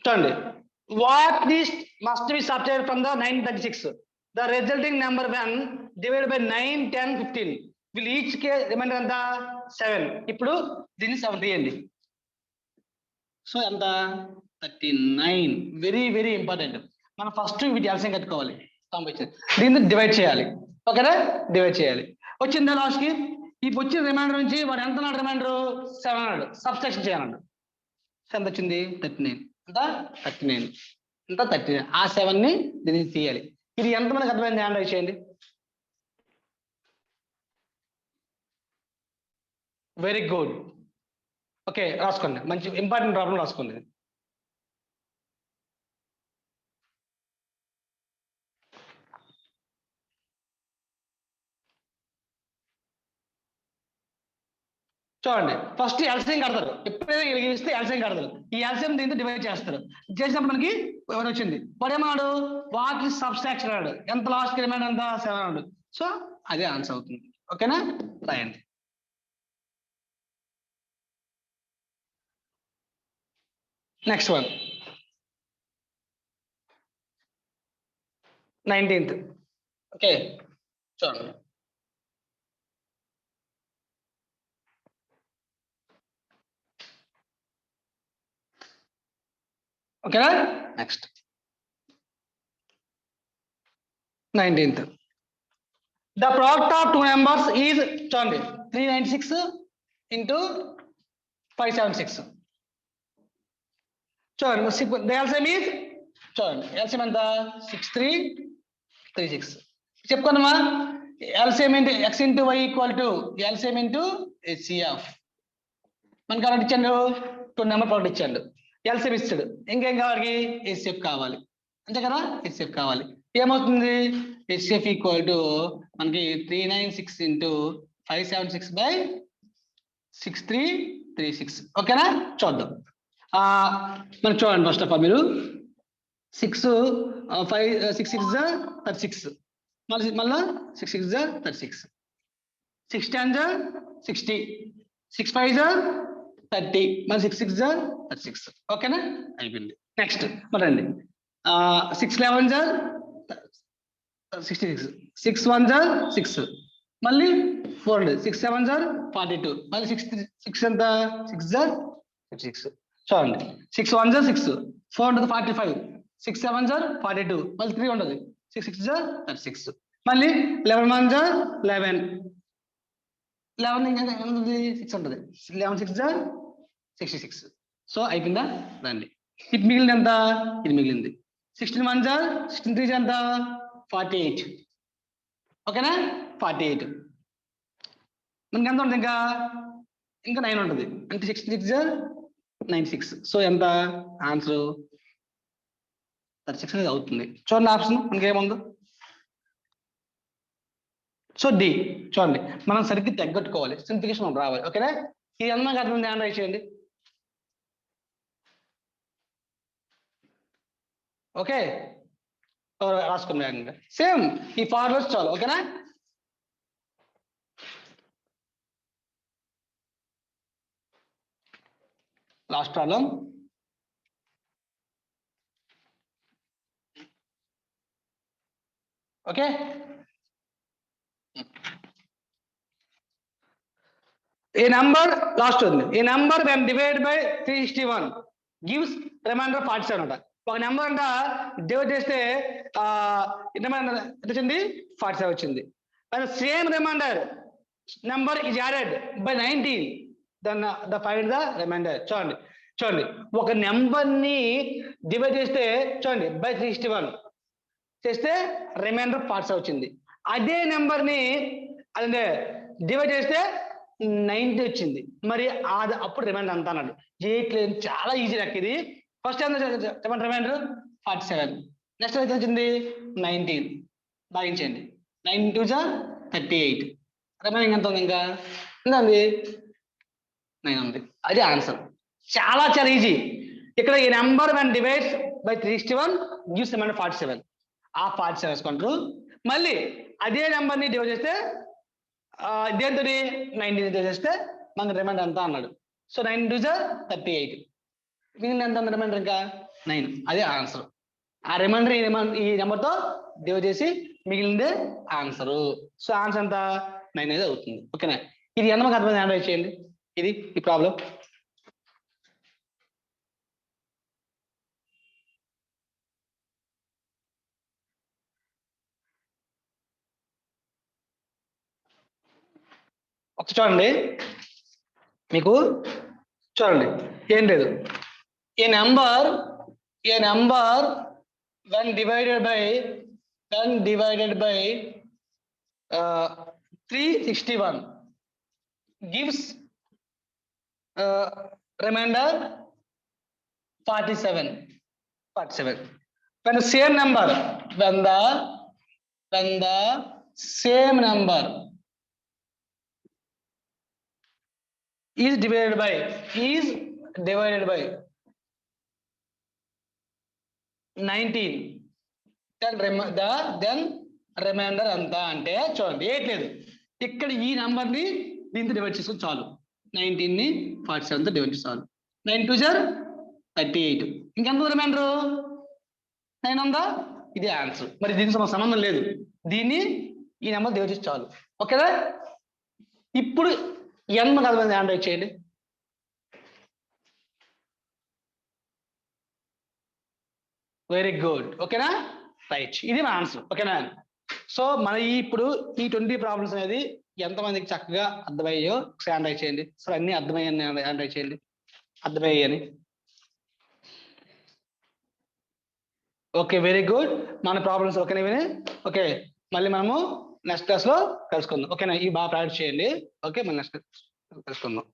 చూడండి, what least must be subtracted from the 936 the resulting number when divided by 9 10 15 will each case remainder ఎంత? 7. ఇప్పుడు దీన్ని 7 తీయండి. సో ఎంత? 39. Very very important. మనం ఫస్ట్ వీటి ఎల్సిఎం కట్టుకోవాలి. దీన్ని డివైడ్ చేయాలి. ఓకేనా? డివైడ్ చేయాలి. వచ్చిందా లాస్ట్కి? ఇప్పుడు వచ్చిన రిమైండర్ నుంచి వాడు ఎంత అన్నాడు? రిమైండర్ 7 అన్నాడు. సబ్ట్రాక్షన్ చేయాలన్నాడు. ఎంత వచ్చింది? 39. ఎంత? 39. ఎంత? 39. ఆ 7ని దీన్ని తీయాలి. ఇది ఎంత మనకు అర్థమైంది? హ్యాండ్ రైట్ చేయండి. Very good. ఓకే, రాసుకోండి. మంచి ఇంపార్టెంట్ ప్రాబ్లం రాసుకోండి. చూడండి, ఫస్ట్ ఎల్సిఎం కడతారు. ఎప్పుడైనా ఇస్తే ఎల్సిఎం కడతారు. ఈ ఎల్సిఎం దీంతో డివైడ్ చేస్తారు. చేసినప్పుడు మనకి ఎవరు వచ్చింది? వాడేమన్నాడు? వాట్ ఈస్ సబ్ట్రాక్షన్ అన్నాడు. ఎంత? లాస్ట్ రిమైండర్ ఎంత? 7 అన్నాడు. సో అదే ఆన్సర్ అవుతుంది. ఓకేనా? రాయండి. Next one 19th. ఓకే, చూడండి, ఓకేనా next 19th the product of two numbers is చూడండి 396 into 576 చూడండి the LCM is చూడండి LCM ఎంత 6336 చెప్పుకున్నామా LCM into x into y equal to LCM into HCF మనకి అలా ఇచ్చాడు 2 నెంబర్ ప్రోడక్ట్ ఇచ్చాడు LCM ఇచ్చాడు ఇంకేం కావాలి HCF కావాలి అంతే కదా HCF కావాలి ఏమవుతుంది HCF ఈక్వల్ టు మనకి 396 into 576 by 6336 ఓకేనా చూద్దాం మనకి చూడండి ఫస్ట్ ఆఫ్ ఆల్ మీరు 6 5 6 6 36 మళ్ళీ 6 6 36 6 10 60 6 5 30 మళ్ళీ 6 6 36 ఓకేనా అయిపోయింది నెక్స్ట్ మళ్ళీ 6 11 66 6 1 6 మళ్ళీ 4 6 7 42 మళ్ళీ 6 ఎంత 6 56 చూడండి 6 1 6 4 45 6 7 42 మళ్ళీ 3 ఉండదు 6 6 36 మళ్ళీ 11 1 11 11 6 ఉంటుంది 11 6 66 సో అయిపోయిందా రండి ఇది మిగిలింది ఎంత ఇది మిగిలింది 16 1 16 3 ఎంత 48 ఓకేనా 48 మనకి ఎంత ఉంటుంది ఇంకా 9 ఉంటుంది అంటే 66 96 సో ఎంత ఆన్సర్ 36 అనేది అవుతుంది చూడండి ఆప్షన్ మనకేముందో సో డి చూడండి మనం సరిగ్గా తగ్గట్టుకోవాలి సింప్లిఫికేషన్ రావాలి ఓకేనా ఇది అన్నమాట అర్థం ధ్యానం చేయండి ఓకే రాసుకున్నాను సేమ్ ఈ ఫార్వర్డ్స్ చాలు ఓకేనా last problem okay a number last ఉంది a number when divided by 361 gives remainder 47 అంట ఒక నెంబర్ అంట డివైడ్ చేస్తే రిమైండర్ ఎంత వచ్చింది 47 వచ్చింది and same reminder number is added by 19 then the find the remainder చూడండి ఒక నెంబర్ ని డివైడ్ చేస్తే చూడండి by 361 చేస్తే రిమైండర్ 47 వచ్చింది అదే నెంబర్ ని అదే డివైడ్ చేస్తే 90 వచ్చింది మరి అది అప్పుడు రిమైండర్ అంత అన్నాడు చేయట్లేదు చాలా ఈజీ లెక్క ఇది ఫస్ట్ చెప్పండి రిమైండర్ 47 నెక్స్ట్ అయితే వచ్చింది 19 భాగించండి 9 2 38 రిమైనింగ్ ఎంత ఉంది ఇంకా ఉంది 9 ఉంది అది ఆన్సర్ చాలా ఈజీ ఇక్కడ ఈ number when divides by 361 gives remainder 47 ఆ 47 వేసుకుంటారు మళ్ళీ అదే నెంబర్ ని డివైడ్ చేస్తే దేంతో 19 చేస్తే మనకు రిమైండర్ ఎంత అన్నాడు సో 9 2 38 మిగిలిన ఎంత రిమైండర్ ఇంకా 9 అదే ఆన్సర్ ఆ రిమైండర్ ఈ నెంబర్తో డివైడ్ చేసి మిగిలిందే ఆన్సర్ సో ఆన్సర్ ఎంత 9 అనేది అవుతుంది ఓకేనా ఇది ఎంత మాకు అర్థమైంది ఆన్సర్ చేయండి ఇది ఈ ప్రాబ్లం ఒక చూడండి మీకు చూడండి ఏం లేదు ఏ number when divided by 361 gives remainder 47 when the same number when the same number is divided by 19 then reminder అంతా అంటే చూడండి ఏట్లేదు ఇక్కడ ఈ నంబర్ ని దీంతో డివైడ్ చేసుకొని చాలు 19 ని 47 తో డివైడ్ చేసి చాలు 9 2 38 ఇంకెంత రిమైండర్ 9 ఉందా ఇది ఆన్సర్ మరి దీనికి సంబంధం లేదు దీన్ని ఈ నెంబర్ డివైడ్ చేసి చాలు ఓకేనా ఇప్పుడు ఎంత కలబంది ఆండ్రాయిడ్ చేయండి వెరీ గుడ్. ఓకేనా, రైట్. ఇది మన ఆన్సర్. ఓకేనా. సో మన ఇప్పుడు ఈ 20 ప్రాబ్లమ్స్ అనేది ఎంతమందికి చక్కగా అర్థమయ్యాయో హ్యాండ్ రైట్ చేయండి. సో అన్ని అర్థమయ్యాయని హ్యాండ్ రైట్ చేయండి, అర్థమయ్యాయని. Okay, very good. మన ప్రాబ్లమ్స్ ఓకేనా ఇవి? ఓకే, మళ్ళీ మనము నెక్స్ట్ క్లాస్ లో కలుసుకుందాం. ఓకేనా, ఇవి బాగా ప్రాక్టీస్ చేయండి. ఓకే, మళ్ళీ నెక్స్ట్ కలుసుకుందాం.